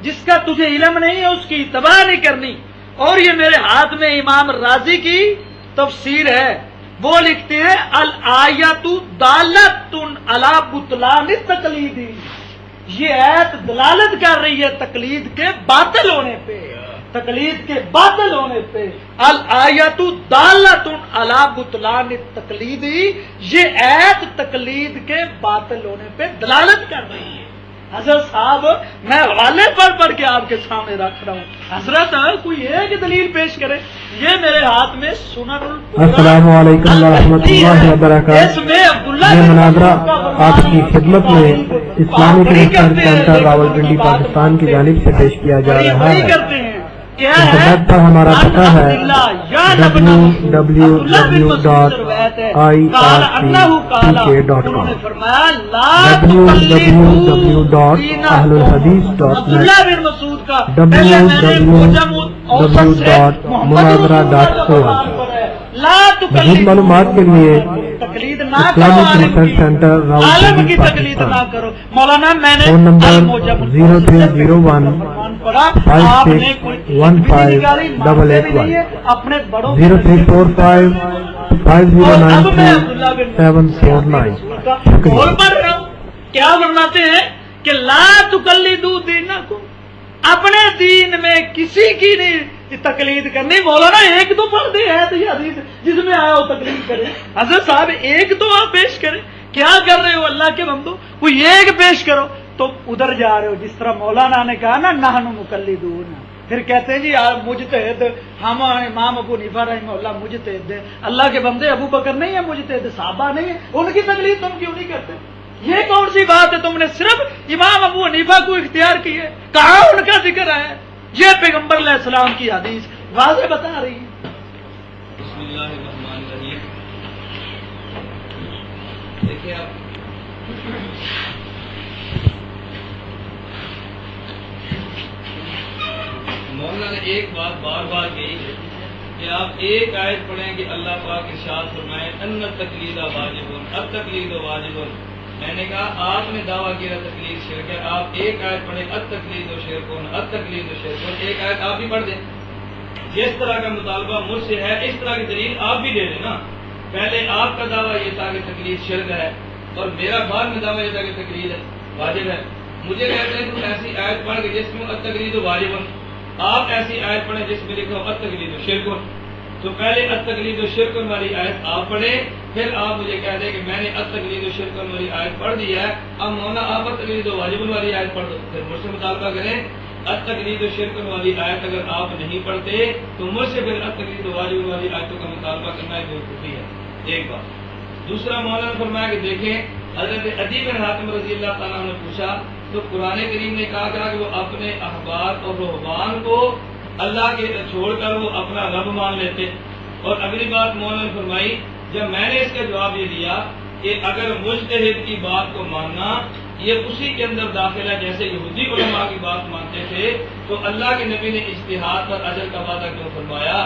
جس کا تجھے علم نہیں ہے اس کی اتباع نہیں کرنی. اور یہ میرے ہاتھ میں امام رازی کی تفسیر ہے، وہ لکھتے ہیں الآیۃ دالۃ علی بطلان التقلید. یہ آیت دلالت کر رہی ہے تقلید کے باطل ہونے پہ، تقلید کے باطل ہونے پہ. الآیۃ دالۃ علی بطلان التقلید، یہ آیت تقلید کے باطل ہونے پہ دلالت کر رہی ہے. حضرت صاحب میں حوالے پڑھ کے آپ کے سامنے رکھ رہا ہوں. حضرت کوئی ایک دلیل پیش کرے. یہ میرے ہاتھ میں سنن السلام علیکم ورحمۃ اللہ وبرکاتہ. یہ مناظرہ آپ کی خدمت میں اسلامی کرسچن سینٹر راولپنڈی پاکستان کی جانب سے پیش کیا جا رہا ہے. انٹرنیٹ پر ہمارا پتہ ہے www.irpk.com www.ahlulhadith.net www.munazara.org. مزید معلومات کے لیے اسلامی Christian centre Rawalpindi Pakistan. Phone number 0301 56158881 0345 5093 749. کیا فرماتے ہیں کہ لا تقلدوا دینکم، اپنے دین میں کسی کی نہیں تقلید کرنی. مولانا ایک تو پڑھ دے ہے تو یہ حدیث جس میں آیا ہو تقلید کرے. حضرت صاحب ایک تو آپ پیش کریں. کیا کر رہے ہو اللہ کے بندو؟ کوئی ایک پیش کرو تو ادھر جا رہے ہو. جس طرح مولانا نے کہا نا نحن مقلدون، پھر کہتے ہیں جی یار مجتہد ہم امام ابو حنیفہ رحمہ اللہ مجتہد ہے. اللہ کے بندے ابو بکر نہیں ہے مجتہد، صحابہ نہیں ہے، ان کی تقلید تم کیوں نہیں کرتے؟ یہ کون سی بات ہے؟ تم نے صرف امام ابو حنیفہ کو اختیار کی ہے. کہاں ان کا ذکر ہے؟ یہ پیغمبر علیہ السلام کی حدیث واضح بتا رہی ہے. بسم اللہ الرحمن الرحیم. دیکھیے آپ مولانا نے ایک بات بار بار کی کہ آپ ایک آیت پڑھیں کہ اللہ پاک ارشاد فرمائے ان التقلید واجب التقلید واجب. میں نے کہا آپ نے دعویٰ کیا تقلید شرک ہے. آپ ایک آیت پڑھیں التقلید شرک التقلید شرک، ایک آیت آپ بھی پڑھ دیں. جس طرح کا مطالبہ مجھ سے ہے اس طرح کی دلیل آپ بھی دے دیں نا. پہلے آپ کا دعویٰ یہ تھا کہ تقلید شرک ہے اور میرا بعد میں دعویٰ یہ تھا کہ تقلید واجب ہے. مجھے کہتے ہیں تم ایسی آیت پڑھ کے جس میں التقلید واجب، آپ ایسی آیت پڑھیں جس میں لکھا ہو التقلید شرک. تو پہلے التقلید شرک والی آیت آپ پڑھیں، پھر آپ مجھے کہہ دیں کہ میں نے التقلید شرک والی آیت پڑھ دی ہے. اب مولانا آپ التقلید واجب والی آیت پڑھ دو، پھر مجھ سے مطالبہ کریں. التقلید شرک والی آیت اگر آپ نہیں پڑھتے تو مجھ سے پھر التقلید واجب والی آیتوں کا مطالبہ کرنا ہے بیوقوفی ہے. ایک بات. دوسرا مولانا نے فرمایا کہ دیکھیں حضرت عدی بن حاتم رضی اللہ تعالیٰ نے پوچھا تو قرآن کریم نے کہا کہ وہ اپنے احبار اور رہبان کو اللہ کے چھوڑ کر وہ اپنا رب مان لیتے. اور اگلی بات مولانا نے فرمائی جب میں نے اس کا جواب یہ دیا کہ اگر مجتہد کی بات کو ماننا یہ اسی کے اندر داخل ہے جیسے یہودی علماء کی بات مانتے تھے تو اللہ کے نبی نے اجتہاد پر اجر کا وعدہ کیوں فرمایا؟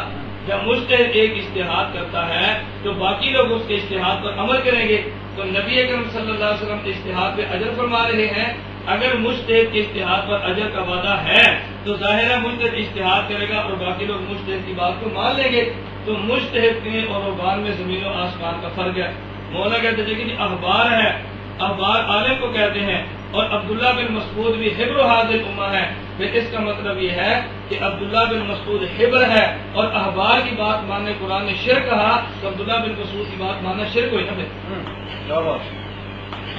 جب مجتہد ایک اجتہاد کرتا ہے تو باقی لوگ اس کے اجتہاد پر عمل کریں گے، تو نبی اکرم صلی اللہ علیہ وسلم اجتہاد پہ اجر فرما رہے ہیں۔ اگر مجتہد کے اجتہاد پر اجر کا وعدہ ہے تو ظاہر ہے مجتہد اجتہاد کرے گا اور باقی لوگ مجتہد کی بات کو مان لیں گے، تو مجتہد میں اور رہبان میں زمین و آسمان کا فرق ہے۔ مولانا کہتے ہیں کہ اخبار ہے، اخبار عالم کو کہتے ہیں، اور عبداللہ بن مسعود بھی حبر و حاضر امہ ہے، پھر اس کا مطلب یہ ہے کہ عبداللہ بن مسعود حبر ہے اور اخبار کی بات ماننے قرآن نے شرک کہا تو عبداللہ بن مسعود کی بات ماننا شرک ہوئی نا پھر۔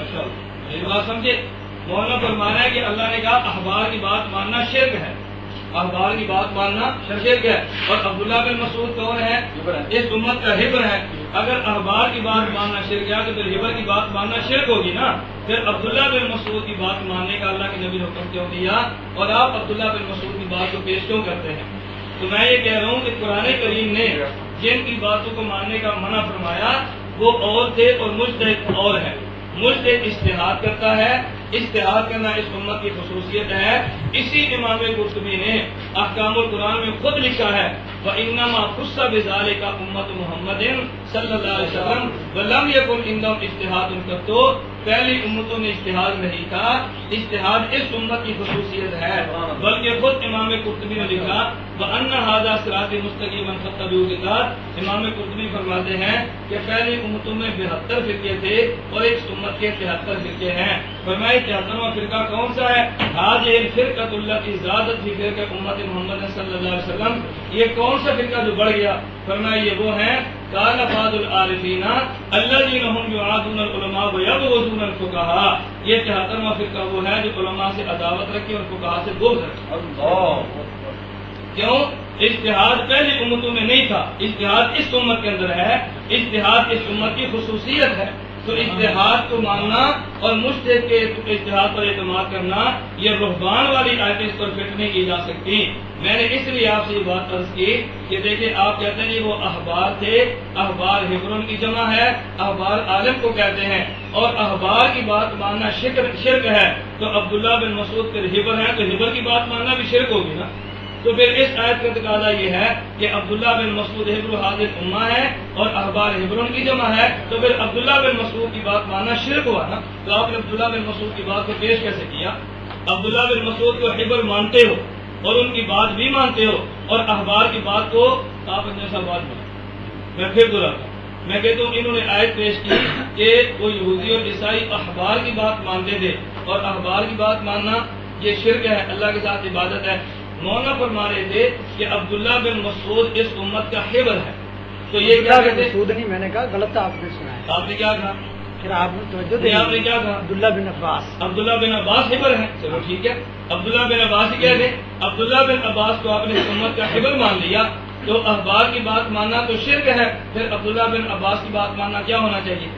اچھا یہ بات سمجھے؟ مولانا فرمانا ہے کہ اللہ نے کہا اخبار کی بات ماننا شرک ہے، اخبار کی بات ماننا شرک ہے، اور عبداللہ بن مسعود کون ہے؟ اس امت کا حبر ہے۔ اگر اخبار کی بات ماننا شرک ہے تو پھر حبر کی بات ماننا شرک ہوگی نا، پھر عبداللہ بن مسعود کی بات ماننے کا اللہ کے نبی نے حکم کیوں دیا اور آپ عبداللہ بن مسعود کی بات کو پیش کیوں کرتے ہیں؟ تو میں یہ کہہ رہا ہوں کہ قرآن کریم نے جن کی باتوں کو ماننے کا منع فرمایا وہ اور تھے اور مجتہد اور ہے۔ مجتہد اجتہاد کرتا ہے، اجتہاد کرنا اس امت کی خصوصیت ہے۔ اسی امام قرطبی نے احکام القرآن میں خود لکھا ہے وَإِنَّمَا خُصَّ بِذَلِكَ أُمَّةُ مُحَمَّدٍ صلی اللہ علیہ وسلم وَلَمْ يَكُنْ عِنْدَهُمْ اجتہاد قَطُّ، پہلی امتوں میں اجتہاد نہیں تھا، اجتہاد اس امت کی خصوصیت ہے۔ بلکہ خود امام قرطبی نے لکھا وَأَنَّ هَذَا صِرَاطِي مُسْتَقِيمًا فَاتَّبِعُوهُ کتاب، امام قرطبی فرماتے ہیں کہ پہلی امتوں میں 72 فرقے تھے اور ایک امت کے 73 فرقے ہیں۔ فرمایا 73واں فرقہ کون سا ہے؟ هذه الفرقة التي زادت في فرقة امت محمد صلی اللہ علیہ وسلم، یہ کون سا فرقہ جو بڑھ گیا؟ فرمایا یہ وہ ہیں قال بعض العارفین الذين هم يعادون العلماء ويبغضون الفقهاء، یہ 73واں فرقہ وہ ہے جو علماء سے عداوت رکھے اور فقہاء سے بغض رکھے۔ کیوں؟ اجتہاد پہلی امتوں میں نہیں تھا، اجتہاد اس امت کے اندر ہے، اجتہاد اس امت کی خصوصیت ہے۔ تو اجتہاد کو ماننا اور مجتہد کے اجتہاد پر اعتماد کرنا یہ رہبان والی آیتیں اس پر فٹ نہیں کی جا سکتی۔ میں نے اس لیے آپ سے یہ بات عرض کی کہ دیکھیں آپ کہتے ہیں وہ اخبار تھے، اخبار حبرون کی جمع ہے، اخبار عالم کو کہتے ہیں، اور اخبار کی بات ماننا شرک ہے، تو عبداللہ بن مسعود پھر حبر ہے تو حبر کی بات ماننا بھی شرک ہوگی نا۔ تو پھر اس آیت کا تقاضا یہ ہے کہ عبداللہ بن مسعود حبر و حاضر امہ ہے اور اخبار حبرون کی جمع ہے، تو پھر عبداللہ بن مسعود کی بات ماننا شرک ہوا نا۔ تو آپ نے عبداللہ بن مسعود کی بات کو پیش کیسے کیا؟ عبداللہ بن مسعود کو حبر مانتے ہو اور ان کی بات بھی مانتے ہو اور اخبار کی بات کو آپ جیسا بات بنا۔ میں پھر دہراتا ہوں، میں کہتا ہوں انہوں نے آیت پیش کی کہ وہ یہودی اور عیسائی اخبار کی بات مانتے تھے اور اخبار کی بات ماننا یہ شرک ہے، اللہ کے ساتھ عبادت ہے۔ مولانا فرما رہے تھے کہ عبداللہ بن مسعود اس امت کا حبر ہے، تو یہ کیا کہتے ہیں؟ مسعود نہیں، میں نے کہا غلط تھا، آپ نے سنا ہے۔ آپ نے کیا کہا؟ پھر آپ نے توجہ دیں، آپ نے کیا کہا؟ عبداللہ بن عباس، عبداللہ بن عباس حبر ہے، چلو ٹھیک ہے، عبداللہ بن عباس ہی کہہ دیں۔ عبداللہ بن عباس کو آپ نے امت کا حبر مان لیا تو اخبار کی بات ماننا تو شرک ہے، پھر عبداللہ بن عباس کی بات ماننا کیا ہونا چاہیے؟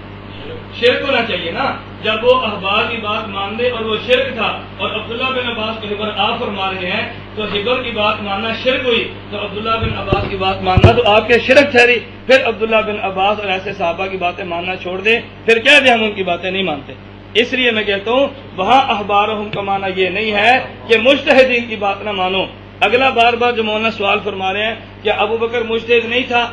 شرک ہونا چاہیے نا۔ جب وہ اخبار کی بات مان لے اور وہ شرک تھا اور عبداللہ بن عباس کو حبر آپ فرما رہے ہیں تو حبر کی بات ماننا شرک ہوئی، تو عبداللہ بن عباس کی بات ماننا تو آپ کے شرک ٹھہری، پھر عبداللہ بن عباس اور ایسے صحابہ کی باتیں ماننا چھوڑ دیں، پھر کیا دیں ہم ان کی باتیں نہیں مانتے۔ اس لیے میں کہتا ہوں وہاں اخبارہم کا معنی یہ نہیں ہے کہ مجتہدین کی بات نہ مانو۔ اگلا بار بار جو مولانا سوال فرما رہے ہیں کیا ابو بکر مجتہد نہیں تھا،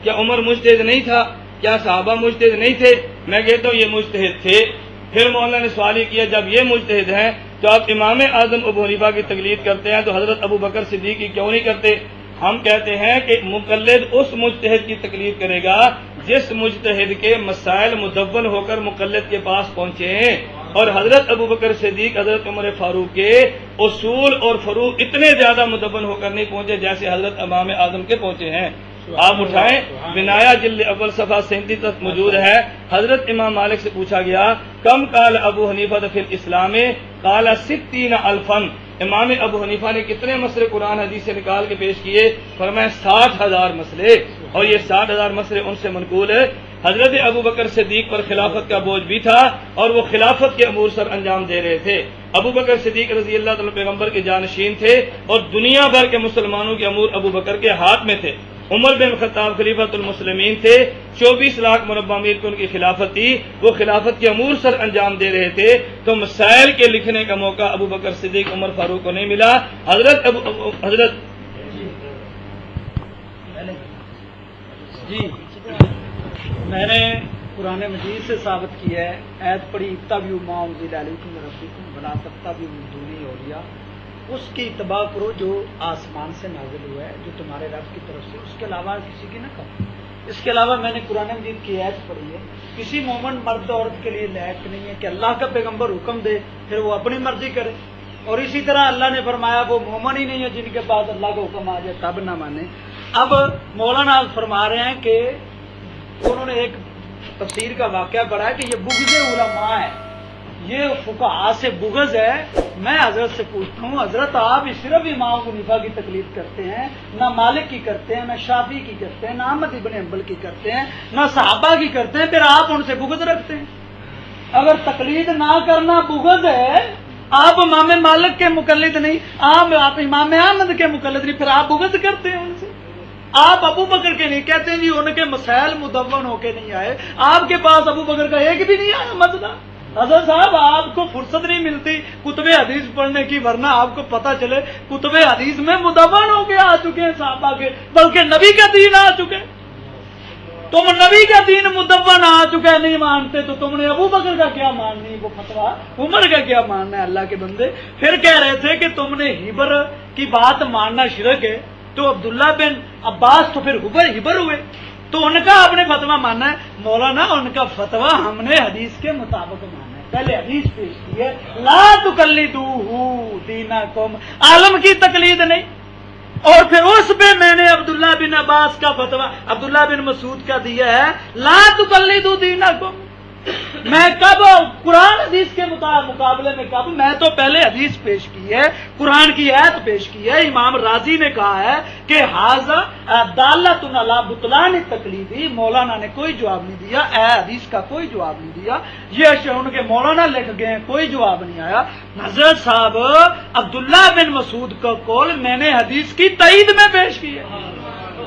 کیا عمر مجتہد نہیں تھا، کیا صحابہ مجتہد نہیں تھے؟ میں کہتا ہوں یہ مجتہد تھے۔ پھر مولانا نے سوال یہ کیا جب یہ مجتہد ہیں تو آپ امام اعظم ابو حنیفہ کی تقلید کرتے ہیں تو حضرت ابو بکر صدیق کی کیوں نہیں کرتے؟ ہم کہتے ہیں کہ مقلد اس مجتہد کی تقلید کرے گا جس مجتہد کے مسائل مدون ہو کر مقلد کے پاس پہنچے ہیں، اور حضرت ابو بکر صدیق حضرت عمر فاروق کے اصول اور فروع اتنے زیادہ مدون ہو کر نہیں پہنچے جیسے حضرت امام اعظم کے پہنچے ہیں۔ آپ اٹھائیں بنایا جلد اول صفحہ 37 تک موجود ہے۔ حضرت امام مالک سے پوچھا گیا کم قال ابو حنیفہ فی الاسلام، قال 60 الفا، امام ابو حنیفہ نے کتنے مسئلے قرآن حدیث سے نکال کے پیش کیے؟ فرمایا 60,000 مسئلے، اور یہ 60,000 مسئلے ان سے منقول ہے۔ حضرت ابو بکر صدیق پر خلافت کا بوجھ بھی تھا اور وہ خلافت کے امور سر انجام دے رہے تھے۔ ابو بکر صدیق رضی اللہ تعالیٰ پیغمبر کے جانشین تھے اور دنیا بھر کے مسلمانوں کے امور ابو بکر کے ہاتھ میں تھے۔ عمر بن خطاب خلیفۃ المسلمین تھے، 24 لاکھ مربع میل کی ان کی خلافت تھی، وہ خلافت کے امور سر انجام دے رہے تھے، تو مسائل کے لکھنے کا موقع ابو بکر صدیق عمر فاروق کو نہیں ملا۔ حضرت جی میں نے قرآن مجید سے ثابت کیا ہے، آیت پڑھی اتبعوا ما انزل الیکم من ربکم ولا تتبعوا من دونہ اولیاء، اس کی اتباع کرو جو آسمان سے نازل ہوا ہے، جو تمہارے رب کی طرف سے، اس کے علاوہ کسی کی نہ کرو۔ اس کے علاوہ میں نے قرآن مجید کی آیت پڑھی ہے، کسی مومن مرد عورت کے لیے لائق نہیں ہے کہ اللہ کا پیغمبر حکم دے پھر وہ اپنی مرضی کرے، اور اسی طرح اللہ نے فرمایا وہ مومن ہی نہیں ہے جن کے پاس اللہ کا حکم آ جائے تب نہ مانے۔ اب مولانا فرما رہے ہیں کہ انہوں نے ایک تفسیر کا واقعہ پڑھا ہے کہ یہ بغض علماء ہے، یہ فقہاء سے بغض ہے۔ میں حضرت سے پوچھتا ہوں، حضرت آپ صرف امام حنیفہ کی تقلید کرتے ہیں، نہ مالک کی کرتے ہیں، نہ شافعی کی کرتے ہیں، نہ احمد ابن حنبل کی کرتے ہیں، نہ صحابہ کی کرتے ہیں، پھر آپ ان سے بغض رکھتے ہیں؟ اگر تقلید نہ کرنا بغض ہے، آپ امام مالک کے مقلد نہیں، آپ امام احمد کے مقلد نہیں، پھر آپ بغض کرتے ہیں ان سے؟ آپ ابو بکر کے نہیں کہتے ہیں جی ان کے مسائل مدون ہو کے نہیں آئے، آپ کے پاس ابو بکر کا ایک بھی نہیں آیا مسئلہ؟ حضرت صاحب آپ کو فرصت نہیں ملتی کتب حدیث پڑھنے کی، ورنہ آپ کو پتہ چلے کتب حدیث میں مدون ہو کے آ چکے ہیں صحابہ کے، بلکہ نبی کا دین آ چکے۔ تم نبی کا دین مدون آ چکا نہیں مانتے تو تم نے ابو بکر کا کیا ماننی وہ فتویٰ، عمر کا کیا ماننا ہے؟ اللہ کے بندے پھر کہہ رہے تھے کہ تم نے ہبر کی بات ماننا شرک ہے، تو عبداللہ بن عباس تو پھر ہبر ہوئے، تو ان کا آپ نے فتویٰ ماننا ہے؟ مولانا ان کا فتویٰ ہم نے حدیث کے مطابق ماننا ہے۔ پہلے حدیث پیش کی ہے لا تقلدوہ دینکم، عالم کی تقلید نہیں، اور پھر اس پہ میں نے عبداللہ بن عباس کا فتویٰ عبداللہ بن مسعود کا دیا ہے لا تقلدوا دینکم۔ میں کب قرآن حدیث کے مقابلے میں کب؟ میں تو پہلے حدیث پیش کی ہے، قرآن کی آیت پیش کی ہے، امام رازی نے کہا ہے کہ ھذا دالۃ علی بطلان التقلید، مولانا نے کوئی جواب نہیں دیا، اے حدیث کا کوئی جواب نہیں دیا، یہ ان کے مولانا لکھ گئے ہیں، کوئی جواب نہیں آیا۔ حضرت صاحب عبداللہ بن مسعود کا قول میں نے حدیث کی تائید میں پیش کی ہے،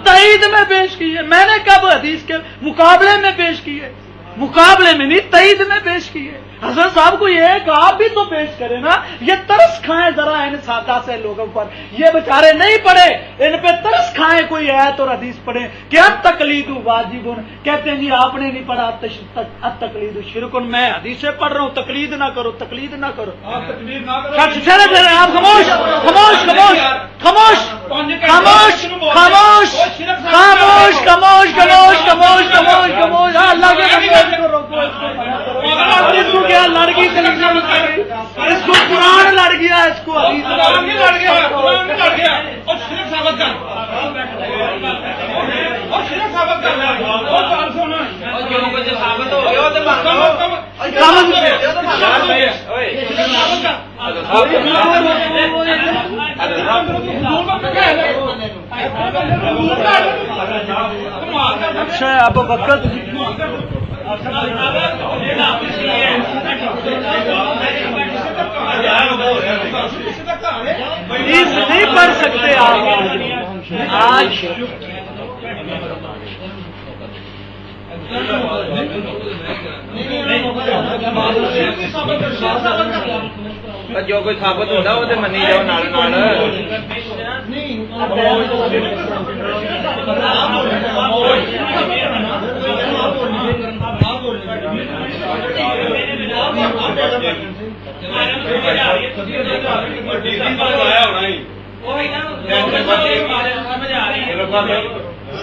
تائید میں پیش کی ہے، میں نے کب حدیث کے مقابلے میں پیش کی ہے؟ مقابلے میں نہیں، تائید میں پیش کی ہے۔ حضرت صاحب کو یہ کہ آپ بھی تو پیش کریں نا، یہ ترس کھائیں ذرا ان سادہ سے لوگوں پر، یہ بیچارے نہیں پڑھے، ان پہ ترس کھائیں، کوئی آیت اور حدیث پڑھیں کہ التقلید واجب، کہتے ہیں جی آپ نے نہیں پڑھا التقلید شرک، میں حدیثیں پڑھ رہا ہوں، تقلید نہ کرو، تقلید نہ کرو، آپ تقلید نہ کرو، آپ خاموش خاموش خاموش خاموش خاموش خاموش خاموش خاموش خاموش خاموش خاموش خاموش، اللہ کے روکو اس کو، کیا لڑکی اس کو قرآن لڑ گیا، اس کو حدیث لڑ گیا، اور صرف ثابت کر، اور صرف ثابت کر، ثابت ہو گیا اچھا اب وقت نہیں پڑھ سکتے آپ آج، جو کوئی ثابت ہوتا وہ تو منی جاؤ نال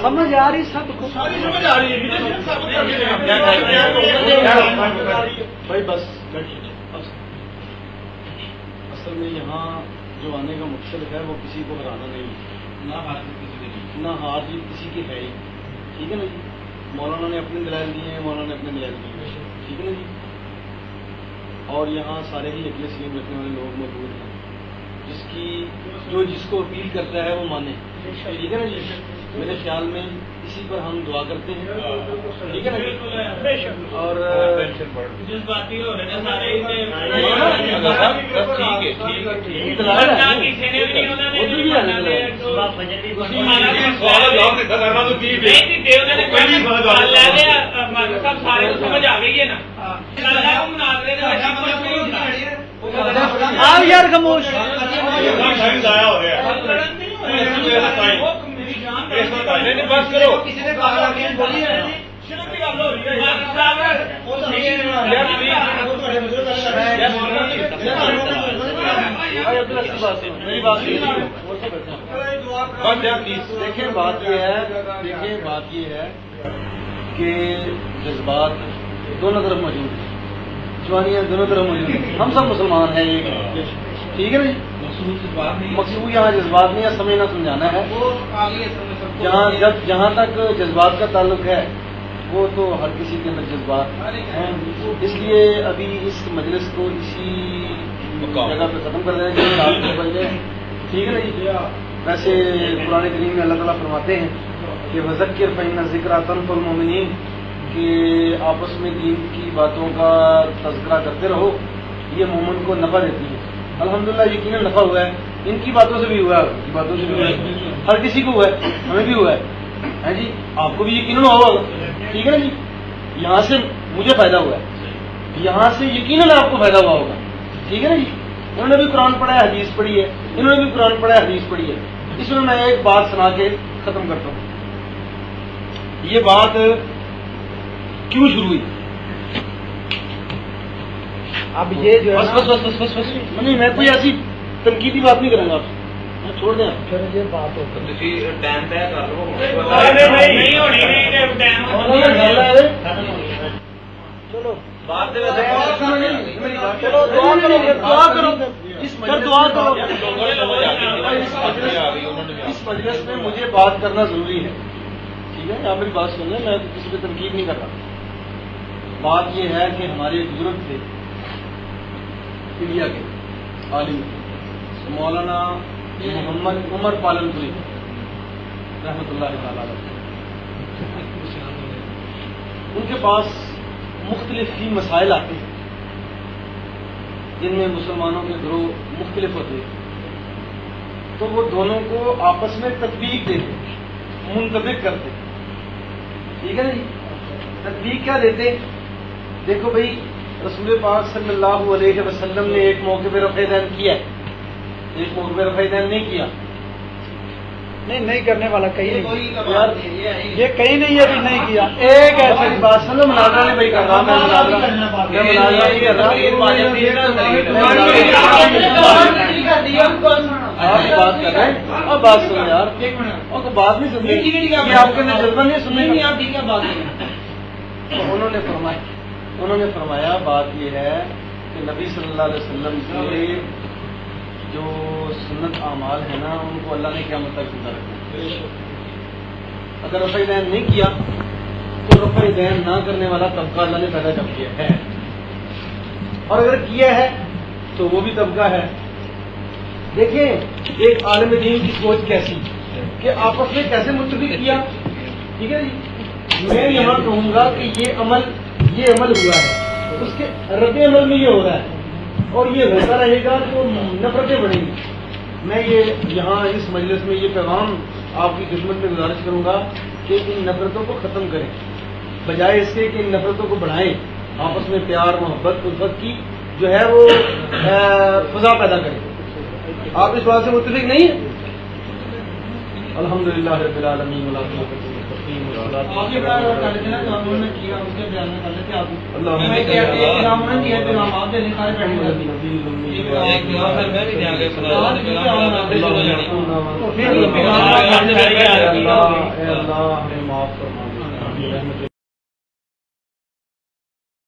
سمجھ آ رہی، سب کو سمجھ آ رہی بھائی، بس اصل میں یہاں جو آنے کا مقصد ہے وہ کسی کو ہرانا نہیں، نہ ہار جیت کسی کی ہے ہی، ٹھیک ہے نا جی؟ مولانا نے اپنے دلائل دیے ہیں، مولانا نے اپنے دلائل دیے ہیں، ٹھیک ہے نا جی؟ اور یہاں سارے ہی عقل سلیم رکھنے والے لوگ موجود ہیں، جس کو اپیل کرتا ہے وہ مانے، ٹھیک ہے نا جی؟ میرے خیال میں اسی پر ہم دعا کرتے ہیں، ٹھیک ہے نا؟ اور جذباتی ہو رہے ہیں سارے، ٹھیک ہے ٹھیک ہے آپ یار خاموش بس کرو دیکھیں بات یہ ہے کہ جذبات دونوں طرف موجود ہیں، جوانیاں دونوں طرف موجود ہیں، ہم سب مسلمان ہیں ایک، ٹھیک ہے نا جی؟ مقصود یہاں جذبات نہیں ہے، سمجھنا سمجھانا ہے۔ جہاں تک جذبات کا تعلق ہے وہ تو ہر کسی کے اندر جذبات ہیں، اس لیے ابھی اس مجلس کو اسی جگہ پہ ختم کر دینا چاہیے، رات کو بن جائے، ٹھیک ہے نا جی؟ ویسے قرآن کریم میں اللہ تعالیٰ فرماتے ہیں کہ وذکر فإن الذکریٰ تنفع المؤمنین، کہ آپس میں دین کی باتوں کا تذکرہ کرتے رہو، یہ مومن کو نفع دیتی ہے۔ الحمدللہ یقیناً نفع ہوا ہے، ان کی باتوں سے بھی ہوا ہے، کی باتوں سے بھی ہوا ہے، ہر کسی کو ہوا ہے، ہمیں بھی ہوا ہے جی، آپ کو بھی یقیناً ہوا ہوگا، ٹھیک ہے نا جی؟ یہاں سے مجھے فائدہ ہوا ہے، یہاں سے یقیناً آپ کو فائدہ ہوا ہوگا، ٹھیک ہے نا جی؟ انہوں نے بھی قرآن پڑھا ہے، حدیث پڑھی ہے، انہوں نے بھی قرآن پڑھا ہے، حدیث پڑھی ہے۔ اس میں میں ایک بات سنا کے ختم کرتا ہوں۔ یہ بات کیوں شروع ہوئی؟ اب یہ جو ہے بس نہیں، میں کوئی ایسی تنقیدی بات نہیں کروں گا، آپ میں چھوڑ دیں آپ۔ یہ بات ہو چلو اس مجلس میں مجھے بات کرنا ضروری ہے، ٹھیک ہے؟ آپ میری بات سن لیں، میں کسی پہ تنقید نہیں کر رہا۔ بات یہ ہے کہ ہمارے بزرگ تھے انڈیا کے عالم مولانا محمد عمر پالن پوری رحمۃ اللہ تعالی علیہ، ان کے پاس مختلف ہی مسائل آتے ہیں جن میں مسلمانوں کے گروہ مختلف ہوتے ہیں، تو وہ دونوں کو آپس میں تطبیق دیتے، منطبق کرتے، ٹھیک ہے نا جی؟ تطبیق کیا دیتے؟ دیکھو بھائی، رسول پاک صلی اللہ علیہ وسلم نے ایک موقع پہ رفع دین کیا ہے، ایک موقع پہ رفع دین نہیں کیا، نہیں کرنے والا کہیں نہیں، یار یہ کہیں نہیں ابھی نہیں کیا۔ ایک ایسی بات سنو، مناظرہ نہیں بھائی کر رہا، میں مناظرہ نہیں کر رہا، آپ بات کر رہے ہیں، اب بات سنو یار، اور تو بات نہیں سننی، یہ آپ کے اندر جذبہ نہیں سننے کا۔ انہوں نے فرمایا بات یہ ہے کہ نبی صلی اللہ علیہ وسلم کے جو سنت اعمال ہے نا، ان کو اللہ نے قیامت تک زندہ رکھا۔ اگر رفع دین نہیں کیا تو رفع دین نہ کرنے والا طبقہ اللہ نے پیدا کر دیا ہے، اور اگر کیا ہے تو وہ بھی طبقہ ہے۔ دیکھیں ایک عالم دین کی سوچ کیسی کہ آپس میں کیسے متفق کیا، ٹھیک ہے جی؟ میں یہاں کہوں گا کہ یہ عمل ہوا ہے، اس کے رد عمل میں یہ ہو رہا ہے، اور یہ ہوتا رہے گا تو نفرتیں بڑھیں گی۔ میں یہ یہاں اس مجلس میں یہ پیغام آپ کی خدمت میں گزارش کروں گا کہ ان نفرتوں کو ختم کریں، بجائے اس کے کہ ان نفرتوں کو بڑھائیں، آپس میں پیار محبت الفت کی جو ہے وہ فضا پیدا کریں۔ آپ اس بات سے متفق نہیں ہیں؟ الحمدللہ رب العالمین اللہ